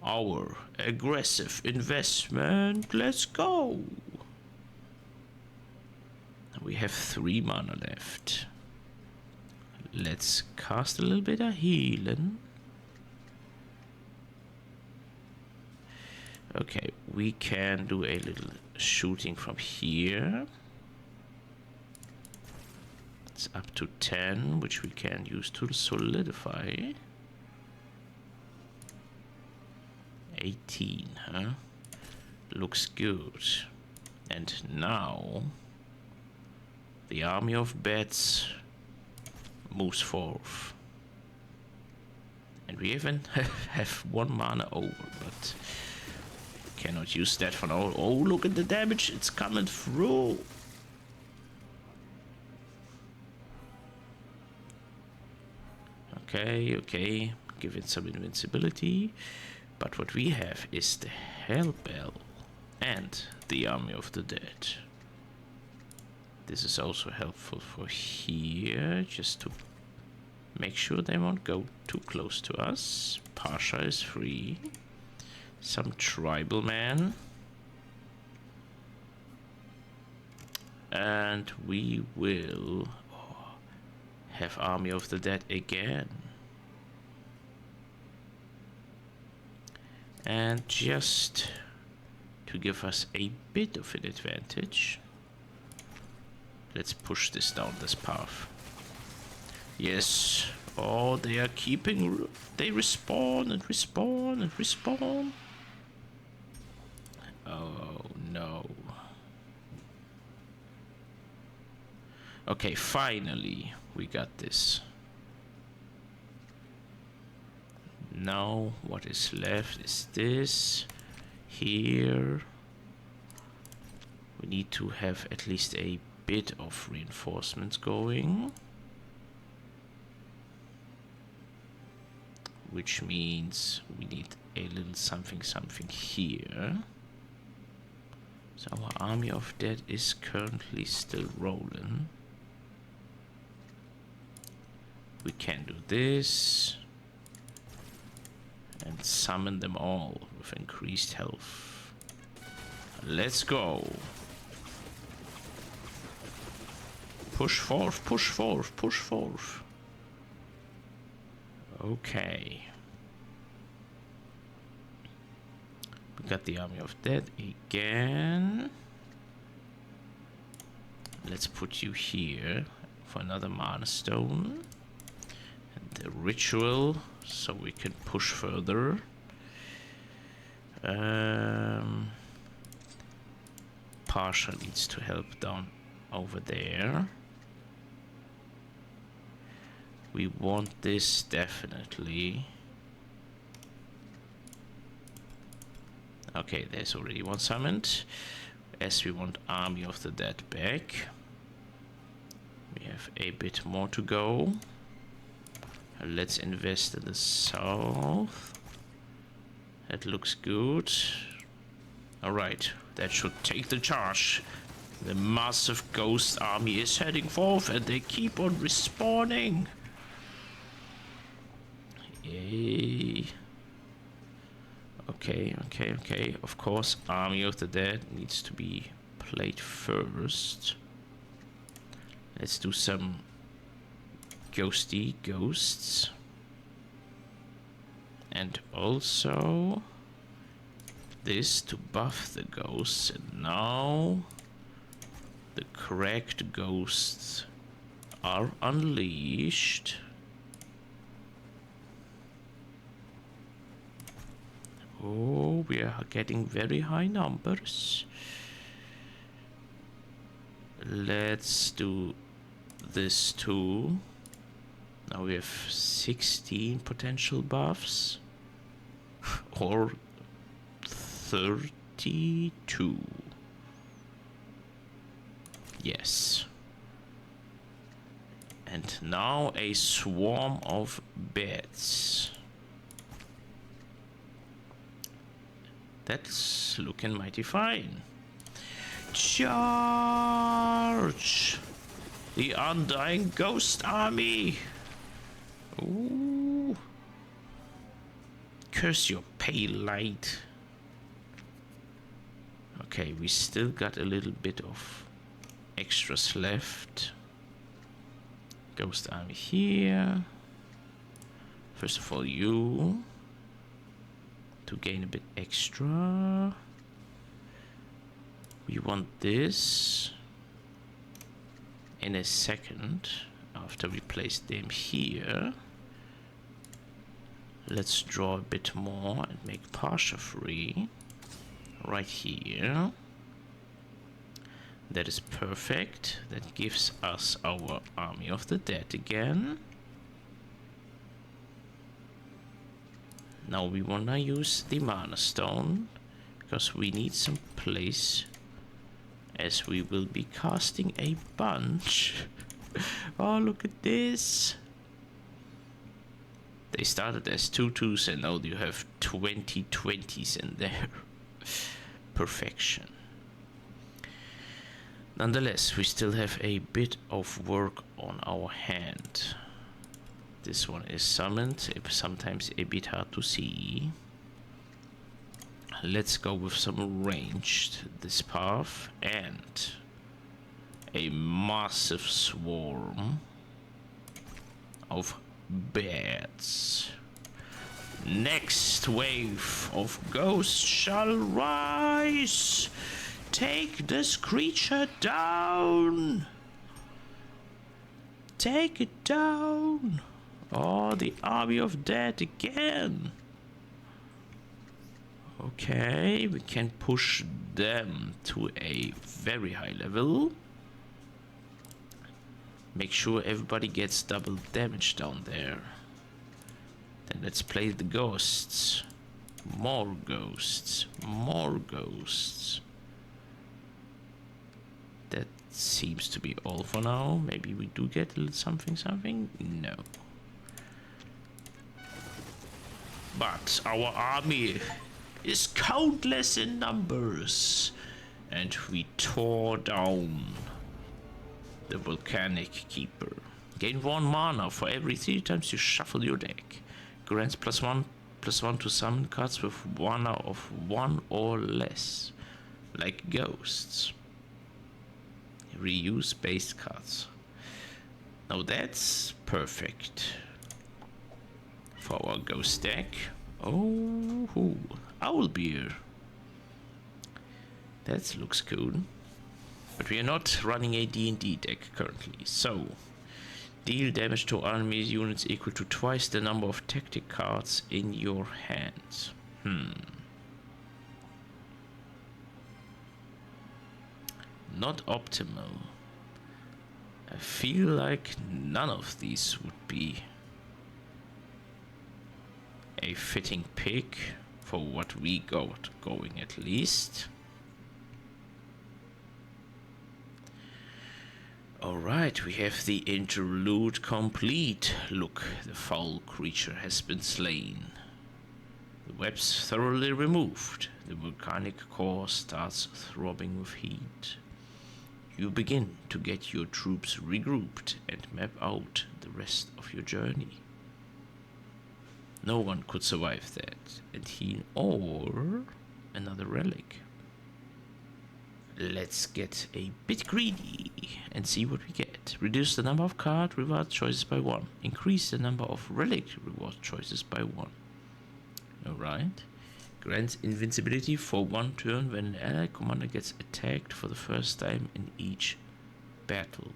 Our aggressive investment. Let's go. We have 3 mana left. Let's cast a little bit of healing. Okay, we can do a little shooting from here. It's up to 10, which we can use to solidify. 18, huh? Looks good. And now the army of bats moves forth. And we even have 1 mana over, but cannot use that for now. Oh, look at the damage, it's coming through. Okay, okay, give it some invincibility. But what we have is the Hellbell and the Army of the Dead. This is also helpful for here, just to make sure they won't go too close to us. Pasha is free. Some tribal man. And we will have Army of the Dead again. And just to give us a bit of an advantage, let's push this down this path. Yes. Oh, they are keeping... They respawn and respawn and respawn. Oh, no. Okay, finally, we got this. Now, what is left is this. Here. We need to have at least a bit of reinforcements going. Which means we need a little something here. So our Army of Dead is currently still rolling. We can do this and summon them all with increased health. Let's go. Push forth, push forth, push forth. Okay. We got the Army of Dead again. Let's put you here for another Mana Stone. And the Ritual, so we can push further. Pasha needs to help down over there. We want this definitely. Okay, there's already one summoned. As we want Army of the Dead back. We have a bit more to go. Let's invest in the south. That looks good. Alright, that should take the charge. The massive ghost army is heading forth and they keep on respawning. Yay. Okay, okay, okay. Of course, Army of the Dead needs to be played first. Let's do some ghosty ghosts. And also this to buff the ghosts. And now the correct ghosts are unleashed. Oh, we are getting very high numbers. Let's do this too. Now we have 16 potential buffs. Or 32. Yes. And now a swarm of bats. That's looking mighty fine. Charge! The Undying Ghost Army! Ooh. Curse your pale light. Okay, we still got a little bit of extras left. Ghost Army here. First of all, you. To gain a bit extra. We want this in a second after we place them here. Let's draw a bit more and make Pasha free. right here. That is perfect. That gives us our Army of the Dead again. Now we wanna use the Mana Stone, because we need some place, as we will be casting a bunch. Oh, look at this. They started as 2/2s and now you have 20 20s in there. Perfection. Nonetheless, we still have a bit of work on our hand. This one is summoned, sometimes a bit hard to see. Let's go with some ranged this path and a massive swarm of bats. Next wave of ghosts shall rise. Take this creature down. Take it down. Oh, the Army of Dead again. Okay, we can push them to a very high level. Make sure everybody gets double damage down there. Then let's play the ghosts. More ghosts. More ghosts. That seems to be all for now. Maybe we do get a little something. No. But our army is countless in numbers. And we tore down the Volcanic Keeper. Gain 1 mana for every 3 times you shuffle your deck. Grants +1/+1 to summon cards with mana of 1 or less, like ghosts. Reuse base cards. Now that's perfect for our ghost deck. Oh, Owlbear. That looks cool. But we are not running a D&D deck currently, so deal damage to enemy units equal to twice the number of tactic cards in your hands. Not optimal. I feel like none of these would be a fitting pick for what we got going, at least. Alright, we have the interlude complete. Look, the foul creature has been slain. The webs thoroughly removed. The volcanic core starts throbbing with heat. You begin to get your troops regrouped and map out the rest of your journey. No one could survive that, and he or another relic. Let's get a bit greedy and see what we get. Reduce the number of card reward choices by 1. Increase the number of relic reward choices by 1. Alright. Grants invincibility for 1 turn when an allied commander gets attacked for the first time in each battle.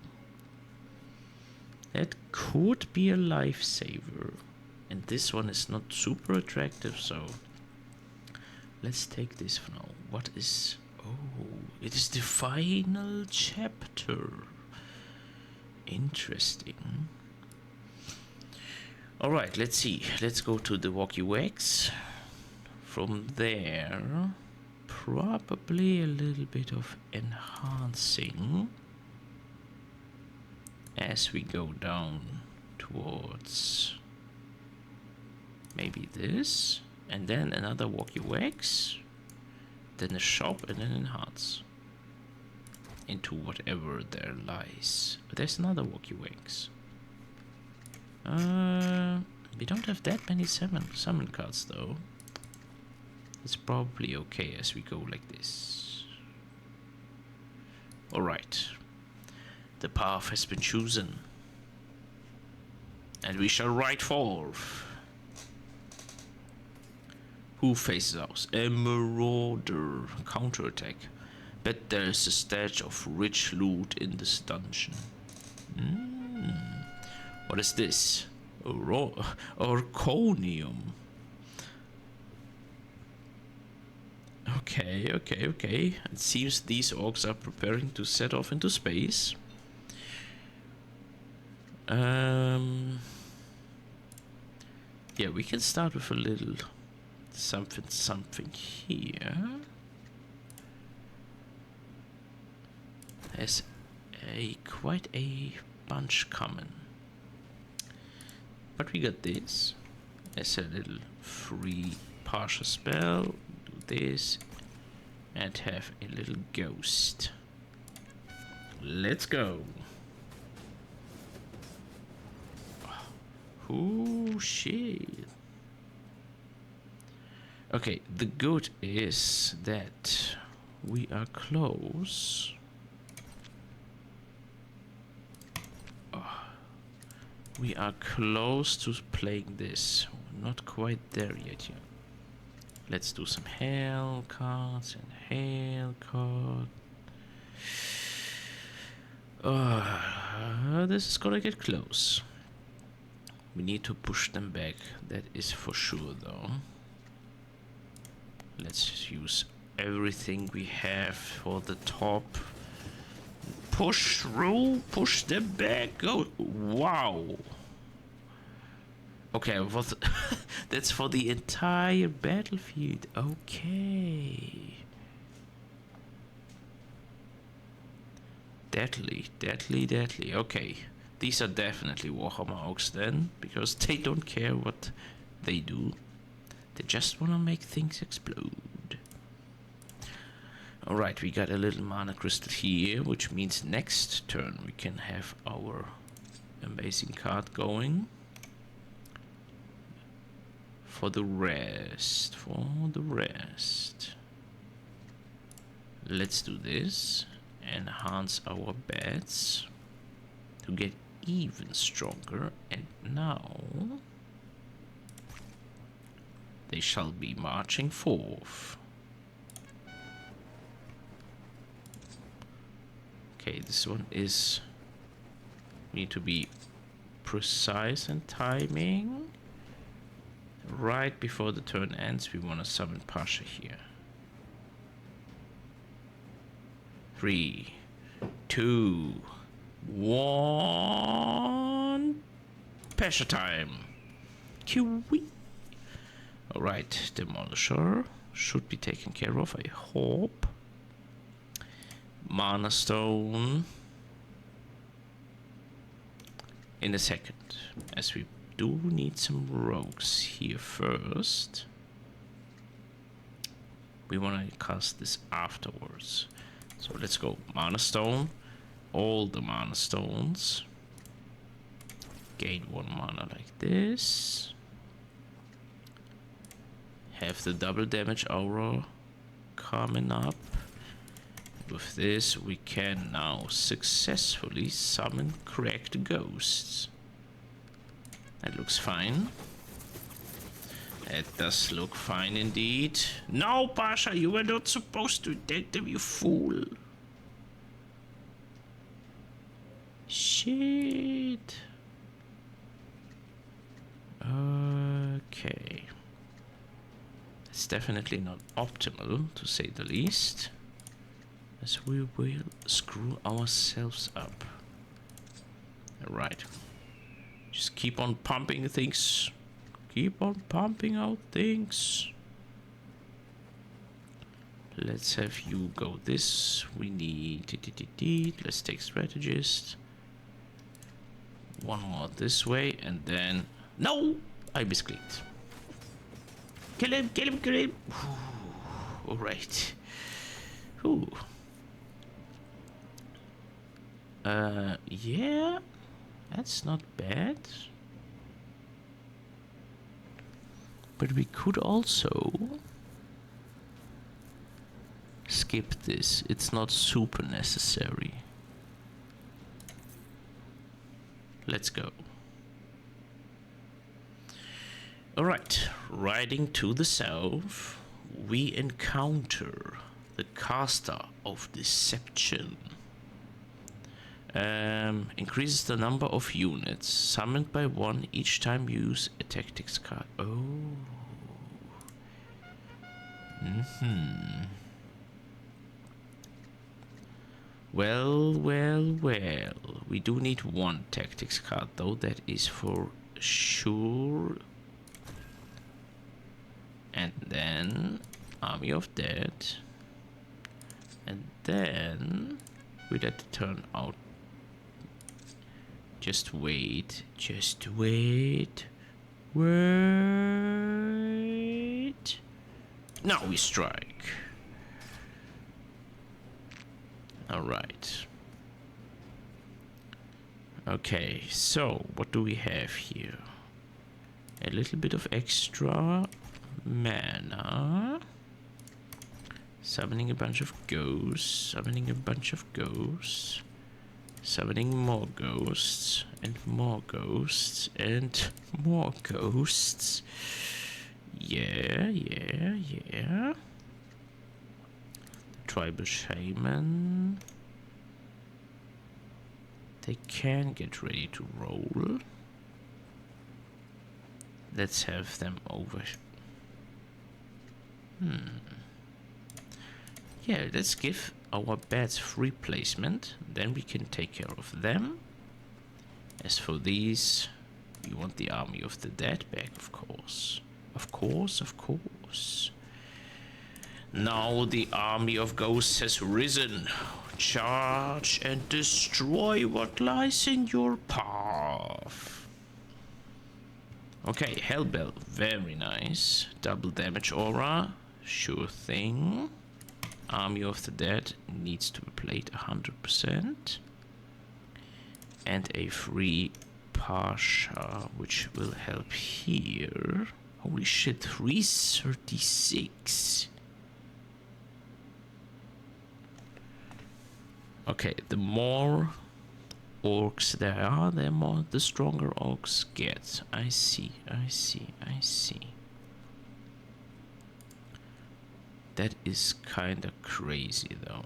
That could be a lifesaver. And this one is not super attractive, so let's take this for now. What is... Oh, it is the final chapter. Interesting. Alright, let's see. Let's go to the Walkie Wax. From there, probably a little bit of enhancing as we go down towards maybe this, and then another Walkie Wax, then a shop, and then enhance into whatever there lies. But there's another Walkie Wax. We don't have that many summon cards though. It's probably okay as we go like this. Alright. The path has been chosen. And we shall ride forth. Who faces us? A marauder. Counterattack. Bet there's a stash of rich loot in this dungeon. What is this? Orconium. Okay, okay, okay. It seems these orcs are preparing to set off into space. Yeah, we can start with a little something here. There's quite a bunch coming. But we got this as a little free partial spell. Do this and have a little ghost. Let's go. Oh shit. Okay, the good is that we are close. We are close to playing this. We're not quite there yet. Let's do some hail cards and hail card. This is gonna get close. We need to push them back. That is for sure, though. Let's use everything we have for the top. Push through, push them back. Go! Wow. Okay, what? That's for the entire battlefield. Okay. Deadly, deadly, deadly. Okay. These are definitely Warhammer Orcs then, because they don't care what they do. They just want to make things explode. Alright, we got a little mana crystal here, which means next turn we can have our amazing card going. For the rest, let's do this. Enhance our bats to get even stronger, and now they shall be marching forth. Okay, this one is... We need to be precise in timing. Right before the turn ends, we want to summon Pasha here. 3, 2, 1. Pasha time. Kiwi. Alright, Demolisher should be taken care of, I hope. Mana Stone in a second, as we do need some rogues here first. We want to cast this afterwards. So let's go Mana Stone, all the Mana Stones. Gain 1 mana like this. Have the double damage aura coming up. With this, we can now successfully summon cracked ghosts. That looks fine. It does look fine indeed. No, Pasha, you were not supposed to dead them, you fool. Shit. Okay. It's definitely not optimal, to say the least. As we will screw ourselves up. Alright. Just keep on pumping things. Keep on pumping out things. Let's have you go this. We need... Let's take strategist. 1 more this way, and then... No! I misclicked. Kill him, kill him, kill him! Alright. Ooh. Yeah, that's not bad. But we could also skip this. It's not super necessary. Let's go. Alright, riding to the south, we encounter the caster of deception. Increases the number of units summoned by 1 each time you use a tactics card. Oh. Well, well, well. We do need one tactics card, though. That is for sure. And then Army of Dead. And then we let the turn out. Just wait. Just wait. Wait. Now we strike. Alright. Okay, so what do we have here? A little bit of extra mana. Summoning a bunch of ghosts. Summoning a bunch of ghosts. Summoning more ghosts. And more ghosts. And more ghosts. Yeah, yeah, yeah. Tribal Shaman. They can get ready to roll. Let's have them over. Yeah, let's give our bats free placement. Then we can take care of them. As for these, we want the Army of the Dead back, of course. Of course, of course. Now the army of ghosts has risen. Charge and destroy what lies in your path. Okay, Hellbell, very nice. Double damage aura, sure thing. Army of the Dead needs to be played 100%. And a free Pasha, which will help here. Holy shit, 336. Okay, the more orcs there are, the stronger orcs get. I see, I see, I see. That is kinda crazy though.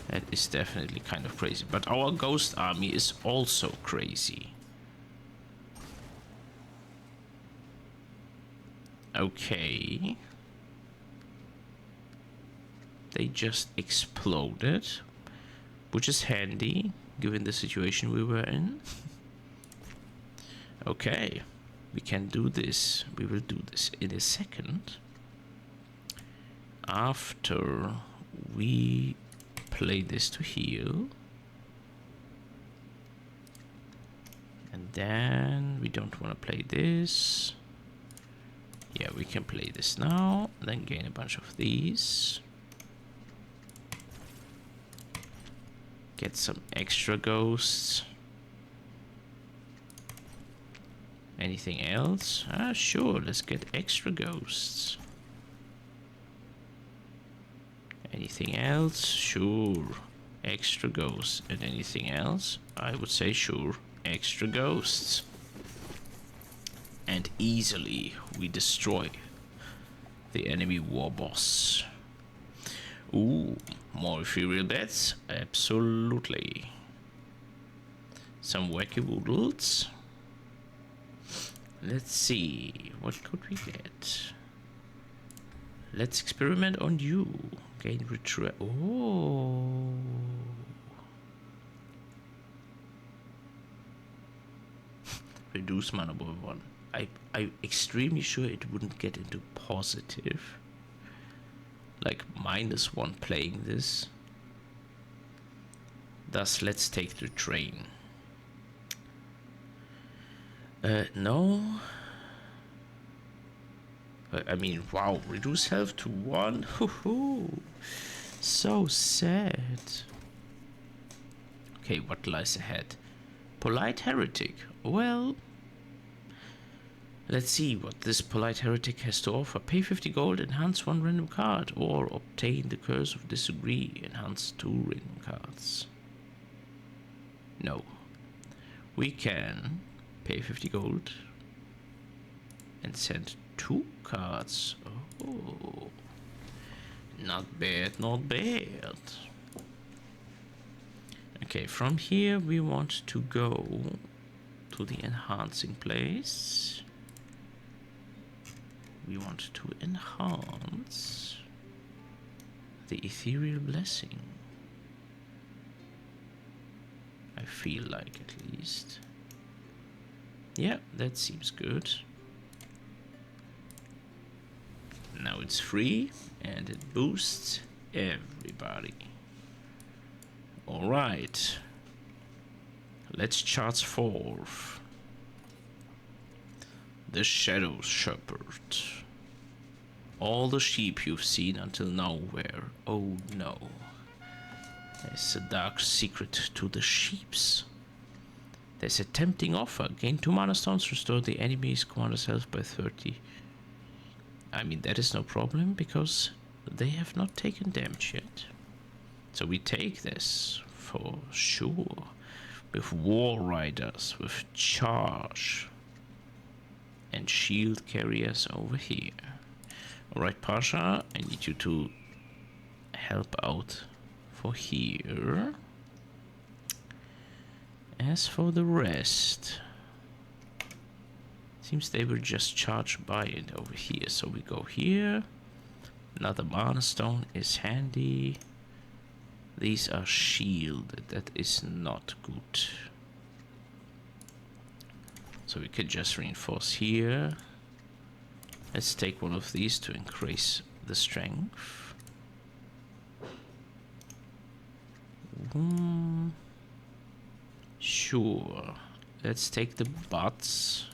That is definitely kind of crazy. But our ghost army is also crazy. Okay. They just exploded, which is handy given the situation we were in. Okay, we can do this. We will do this in a second. After we play this to heal. And then we don't want to play this. Yeah, we can play this now. Then gain a bunch of these. Get some extra ghosts. Anything else? Ah, sure, let's get extra ghosts. Anything else? Sure. Extra ghosts. And anything else? I would say sure. Extra ghosts. And easily we destroy the enemy war boss. Ooh, more ethereal bats? Absolutely. Some wacky woodles. Let's see, what could we get? Let's experiment on you. Gain retrieve. Oh. Reduce mana by 1. I'm extremely sure it wouldn't get into positive. Like -1 playing this. Thus, let's take the train. No. I mean, wow, reduce health to 1. Hoo-hoo. So sad. Okay, what lies ahead? Polite Heretic. Well, let's see what this Polite Heretic has to offer. Pay 50 gold, enhance 1 random card, or obtain the Curse of Disagree, enhance 2 random cards. No. We can pay 50 gold and send 2 cards. Oh, not bad, not bad. Okay, from here we want to go to the enhancing place. we want to enhance the ethereal blessing. I feel like, at least. Yeah, that seems good. Now it's free and it boosts everybody. Alright. Let's charge forth. The Shadow Shepherd. All the sheep you've seen until now were, oh no. There's a dark secret to the sheeps. There's a tempting offer. Gain 2 mana stones, restore the enemy's commander's health by 30. I mean, that is no problem, because they have not taken damage yet. So we take this, for sure. With War Riders, with Charge. And Shield Carriers over here. Alright, Pasha, I need you to help out for here. As for the rest, seems they were just charged by it over here. So we go here. Another mana stone is handy. These are shielded. That is not good. So we could just reinforce here. Let's take one of these to increase the strength. Sure. Let's take the bots.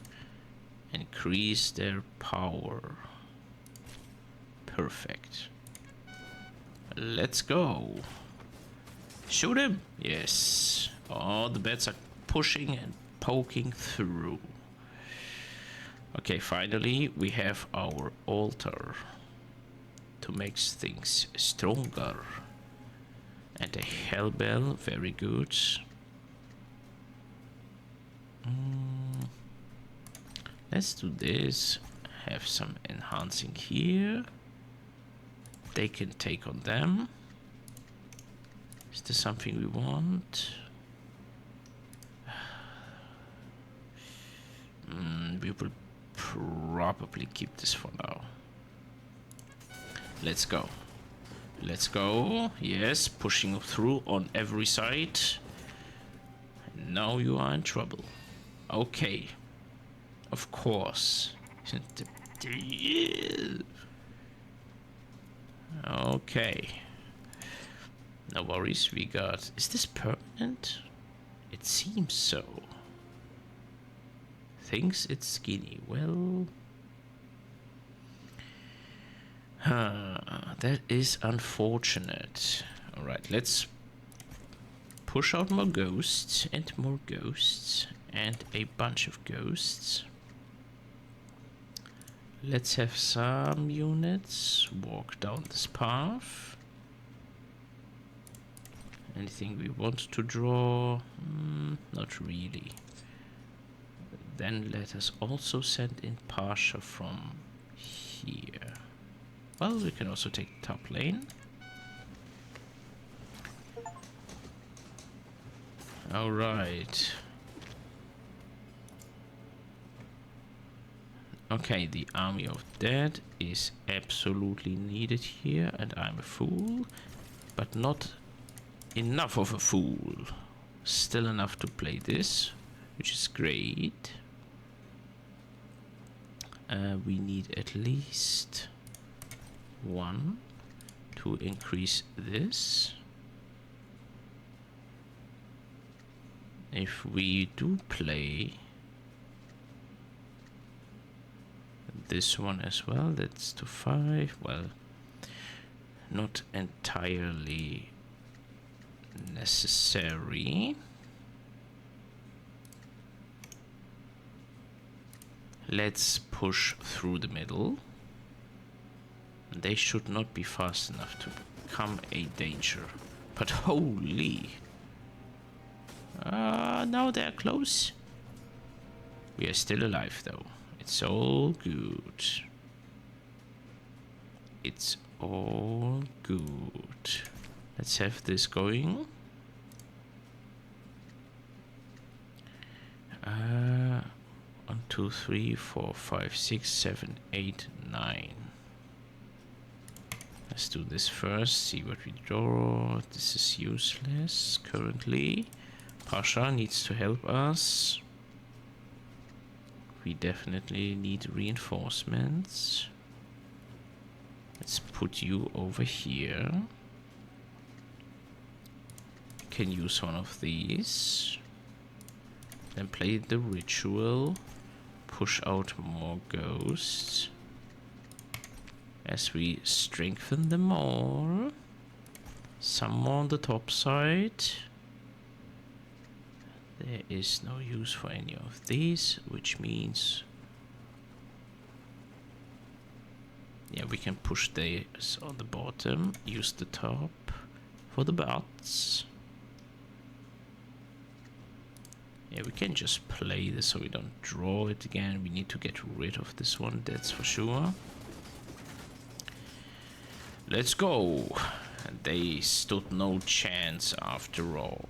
Increase their power. Perfect. Let's go. Shoot him. Yes. Oh, the bats are pushing and poking through. Okay, finally we have our altar to make things stronger. And a hellbell, very good. Let's do this. Have some enhancing here. They can take on them. Is this something we want? We will probably keep this for now. Let's go. Let's go. Yes, pushing through on every side. Now you are in trouble. Okay. Of course. Okay. No worries, we got... Is this permanent? It seems so. Thinks it's skinny. Well... that is unfortunate. Alright, let's push out more ghosts and more ghosts and a bunch of ghosts. Let's have some units walk down this path. Anything we want to draw? Not really. Then let us also send in Pasha from here. Well, we can also take the top lane. Alright. Okay, the army of dead is absolutely needed here, and I'm a fool, but not enough of a fool. Still enough to play this, which is great. We need at least one to increase this. If we do play this one as well, that's to 5. Well, not entirely necessary. Let's push through the middle. They should not be fast enough to become a danger. But holy! Now they're close. We are still alive though. It's all good. It's all good. Let's have this going. 1, 2, 3, 4, 5, 6, 7, 8, 9. Let's do this first, see what we draw. This is useless currently. Pasha needs to help us. We definitely need reinforcements. Let's put you over here. Can use one of these. Then play the ritual. Push out more ghosts. As we strengthen them all. Some more on the top side. There is no use for any of these, which means... yeah, we can push this on the bottom, use the top for the butts. Yeah, we can just play this so we don't draw it again. We need to get rid of this one, that's for sure. Let's go. And they stood no chance after all.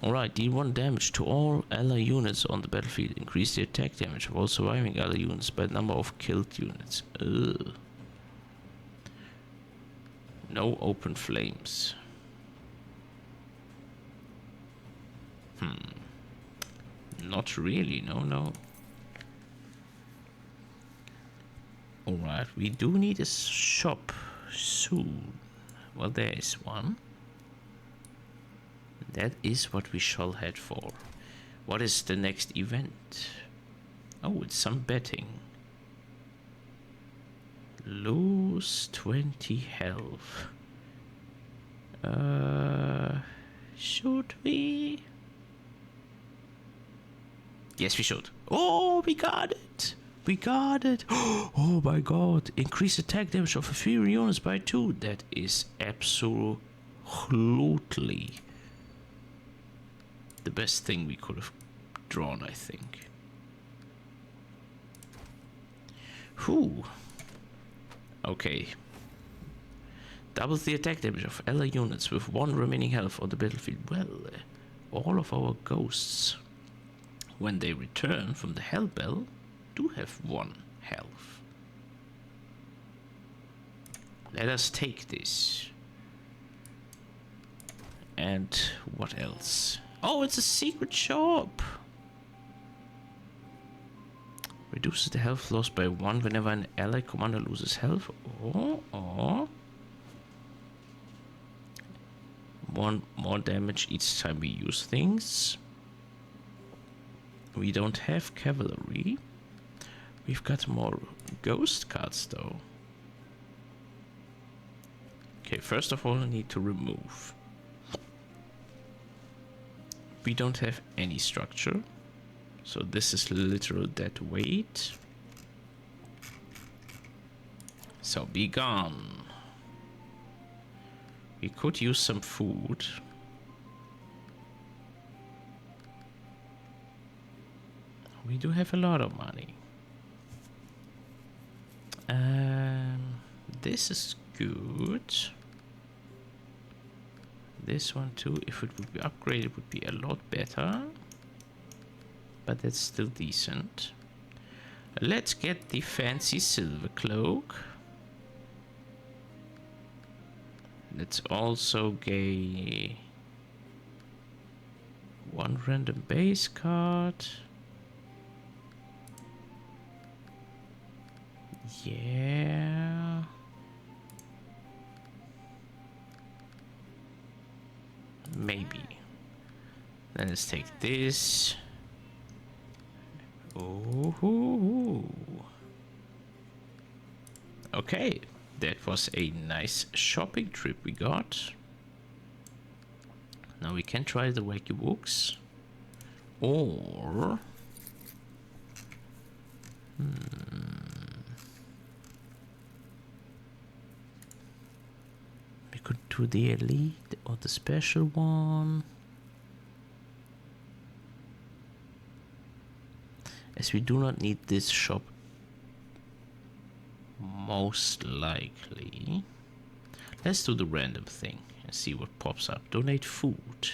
Alright, deal 1 damage to all ally units on the battlefield. Increase the attack damage of all surviving ally units by the number of killed units. Ugh. No open flames. Not really, no. Alright, we do need a shop soon. Well, there is one. That is what we shall head for. What is the next event? Oh, it's some betting. Lose 20 health. Should we? Yes, we should. Oh, we got it. We got it. Oh my god. Increase attack damage of inferior units by 2. That is absolutely the best thing we could have drawn, I think. Whew. Okay. Doubles the attack damage of ally units with 1 remaining health on the battlefield. Well, all of our ghosts, when they return from the Hellbell, do have 1 health. Let us take this. And what else? Oh, it's a secret shop! Reduces the health loss by 1 whenever an ally commander loses health. Or 1 more damage each time we use things. We don't have cavalry. We've got more ghost cards though. Okay, first of all I need to remove. We don't have any structure. So this is literal dead weight. So be gone. We could use some food. We do have a lot of money. This is good. This one too, if it would be upgraded, would be a lot better. But that's still decent. Let's get the fancy silver cloak. Let's also get 1 random base card. Yeah. Maybe. Then let's take this. Oh. Okay. That was a nice shopping trip we got. Now we can try the wacky books. Or... we could do the elite or the special one. As we do not need this shop, most likely. Let's do the random thing and see what pops up. Donate food.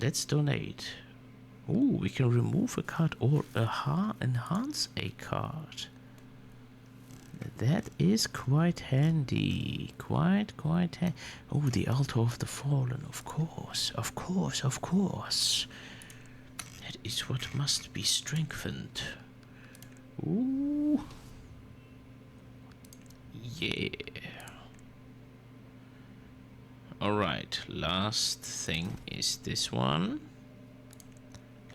Let's donate. Ooh, we can remove a card or enhance a card. That is quite handy. Quite handy. Oh, the Altar of the Fallen, of course. Of course. That is what must be strengthened. Ooh. Yeah. Alright, last thing is this one.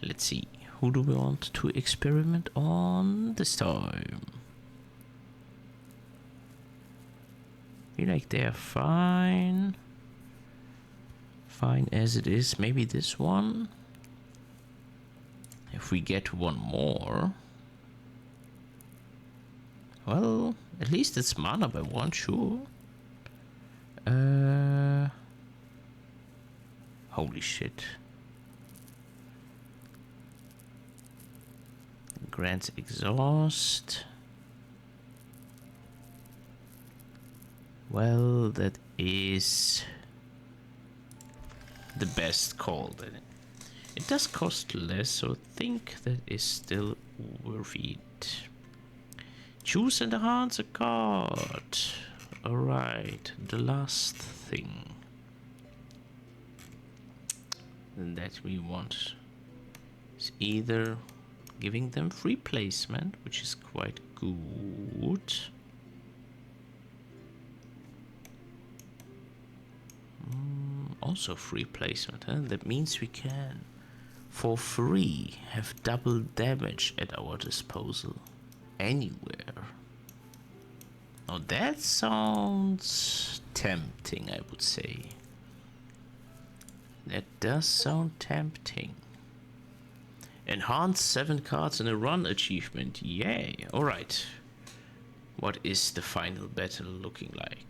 Let's see. Who do we want to experiment on this time? Feel like they're fine. Fine as it is. Maybe this one. If we get one more. Well, at least it's mana by one, sure. Holy shit. Grants exhaust. Well, that is the best call. It does cost less, so I think that is still worth it. Choose and enhance a card. Alright, the last thing that we want is either giving them free placement, which is quite good. Also free placement, huh? That means we can, for free, have double damage at our disposal. Anywhere. Now that sounds tempting, I would say. That does sound tempting. Enhance 7 cards in a run achievement. Yay. Alright. What is the final battle looking like?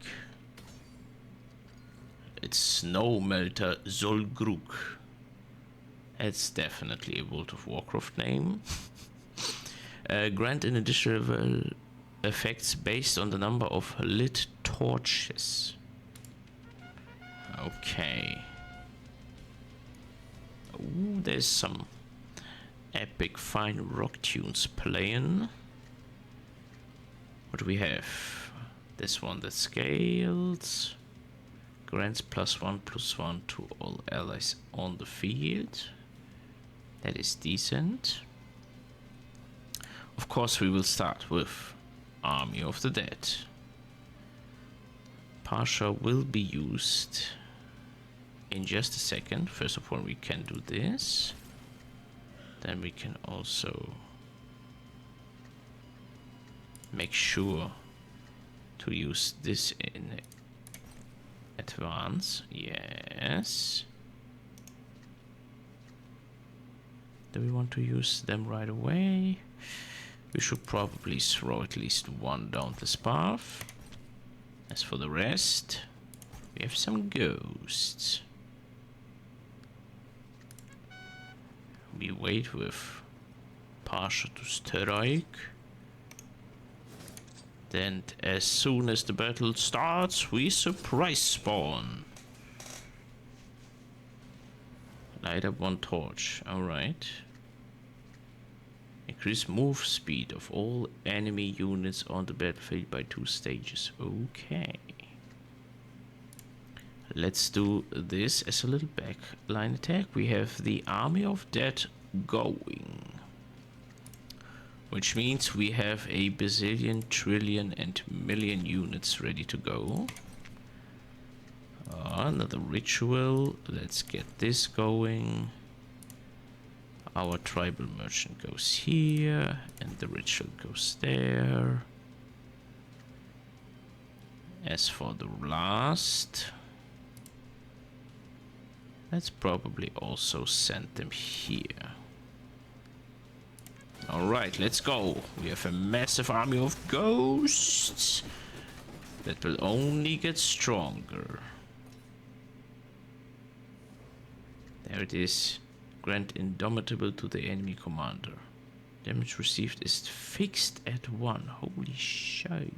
It's Snow Melter Solgruk. That's definitely a World of Warcraft name. Grant an additional effects based on the number of lit torches. Okay. Ooh, there's some epic fine rock tunes playing. What do we have? This one that scales. Grants +1/+1 to all allies on the field. That is decent. Of course, we will start with Army of the Dead. Pasha will be used in just a second. First of all, we can do this. Then we can also make sure to use this in advance. Yes. Do we want to use them right away? We should probably throw at least one down this path. As for the rest, we have some ghosts. We wait with Pasha to strike. Then as soon as the battle starts, we surprise spawn. Light up one torch. Alright. Increase move speed of all enemy units on the battlefield by 2 stages. Okay. Let's do this as a little backline attack. We have the Army of Dead going. Which means we have a bazillion, trillion and million units ready to go. Another ritual. Let's get this going. Our tribal merchant goes here, and the ritual goes there. As for the last, let's probably also send them here. Alright, let's go. We have a massive army of ghosts that will only get stronger. There it is. Grant indomitable to the enemy commander. Damage received is fixed at 1. Holy shit.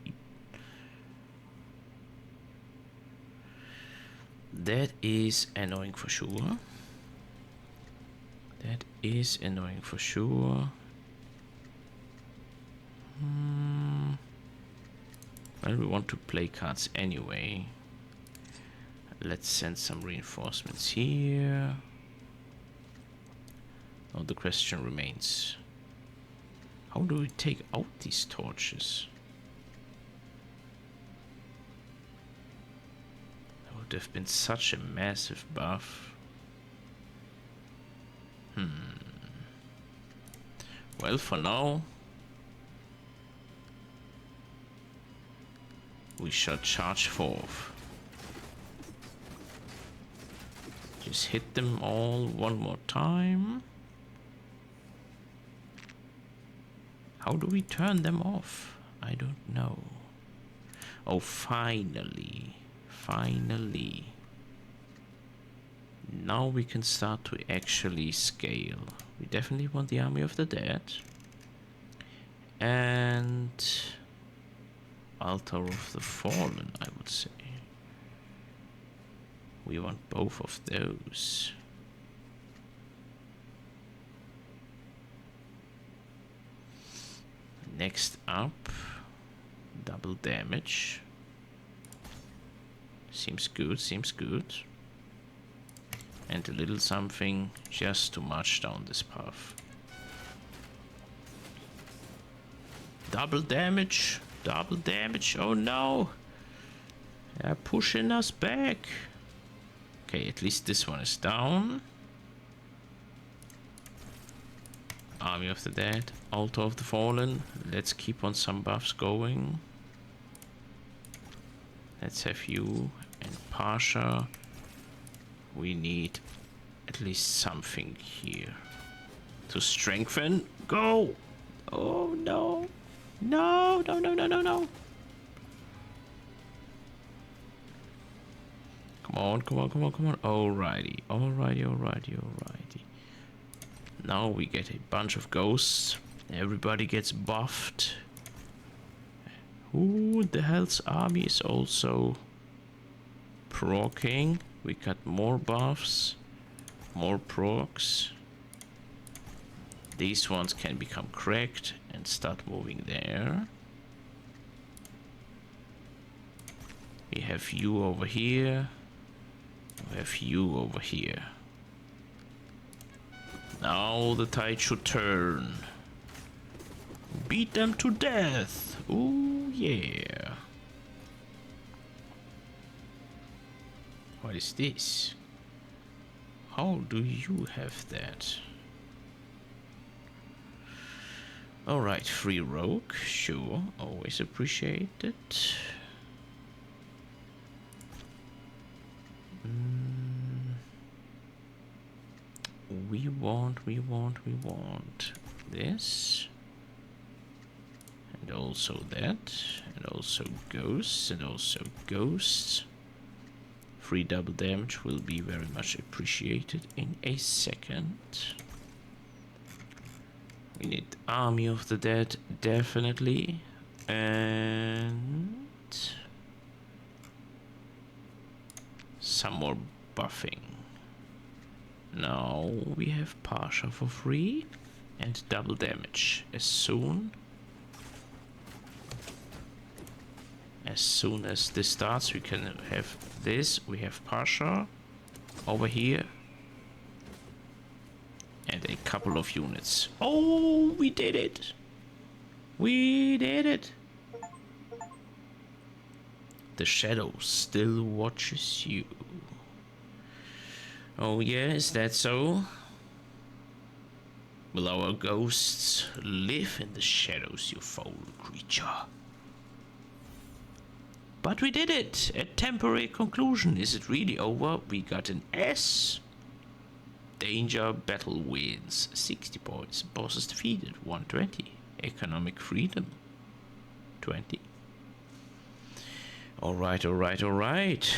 That is annoying for sure. That is annoying for sure. Well, we want to play cards anyway. Let's send some reinforcements here. Oh, the question remains. How do we take out these torches? That would have been such a massive buff. Well, for now, we shall charge forth. Just hit them all one more time. How do we turn them off? I don't know. Oh, finally. Finally. Now we can start to actually scale. We definitely want the Army of the Dead. And Altar of the Fallen, I would say. We want both of those. Next up, double damage. Seems good, seems good. And a little something just to march down this path. Double damage, oh no! They're pushing us back. Okay, at least this one is down. Army of the Dead, Altar of the Fallen. Let's keep on some buffs going. Let's have you and Pasha. We need at least something here to strengthen. Go! Oh no! No, no, no, no, no, no! Come on, come on, come on, come on. Alrighty, alrighty, alrighty, alrighty. Now we get a bunch of ghosts. Everybody gets buffed. Ooh, the Hell's Army is also proccing. We got more buffs, more procs. These ones can become cracked and start moving there. We have you over here. We have you over here. Now the tide should turn. Beat them to death. Ooh, yeah. What is this? How do you have that? Alright, free rogue, sure, always appreciate it. We want this. And also that. And also ghosts, and also ghosts. Free double damage will be very much appreciated in a second. We need Army of the Dead, definitely. And some more buffing. Now we have Pasha for free and double damage. As soon as this starts, we can have this. We have Pasha over here. And a couple of units. Oh, we did it! We did it! The shadow still watches you. Oh yeah, is that so? Will our ghosts live in the shadows, you foul creature? But we did it! A temporary conclusion. Is it really over? We got an S. Danger, battle wins. 60 points. Bosses defeated. 120. Economic freedom. 20. Alright, alright, alright.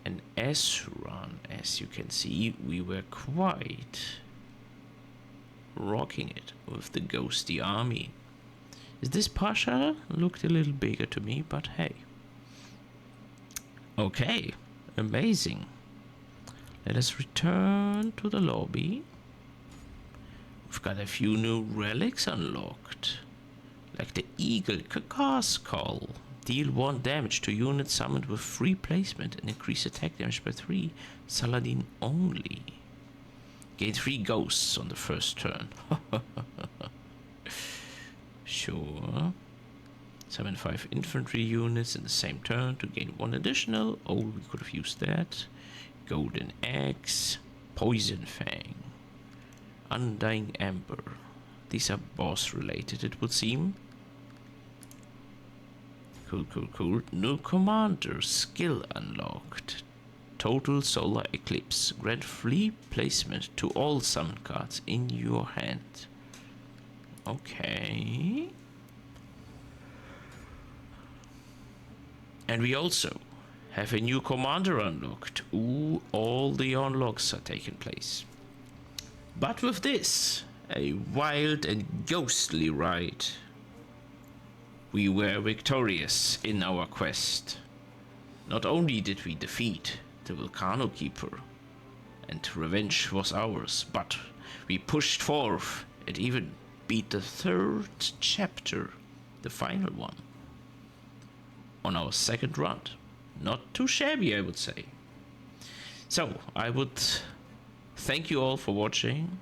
An S run. As you can see, we were quite rocking it with the ghosty army. Is this Pasha? Looked a little bigger to me, but hey. Okay. Amazing. Let us return to the lobby. We've got a few new relics unlocked, like the Eagle Caca Skull. Deal 1 damage to units summoned with free placement and increase attack damage by 3. Saladin only. Gain 3 ghosts on the first turn. Sure. Summon 5 infantry units in the same turn to gain 1 additional. Oh, we could have used that. Golden Axe. Poison Fang. Undying Ember. These are boss related, it would seem. Cool. New commander skill unlocked. Total solar eclipse. Grant free placement to all summon cards in your hand. Okay. And we also have a new commander unlocked. Ooh, all the unlocks are taking place. But with this, a wild and ghostly ride. We were victorious in our quest. Not only did we defeat the Volcano Keeper, and revenge was ours, but we pushed forth and even beat the 3rd chapter, the final one, on our 2nd run. Not too shabby, I would say. So, I would thank you all for watching.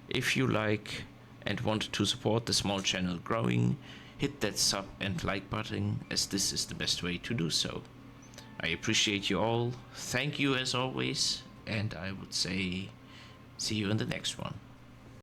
If you like and want to support the small channel growing, hit that sub and like button, as this is the best way to do so. I appreciate you all. Thank you as always, and I would say see you in the next one.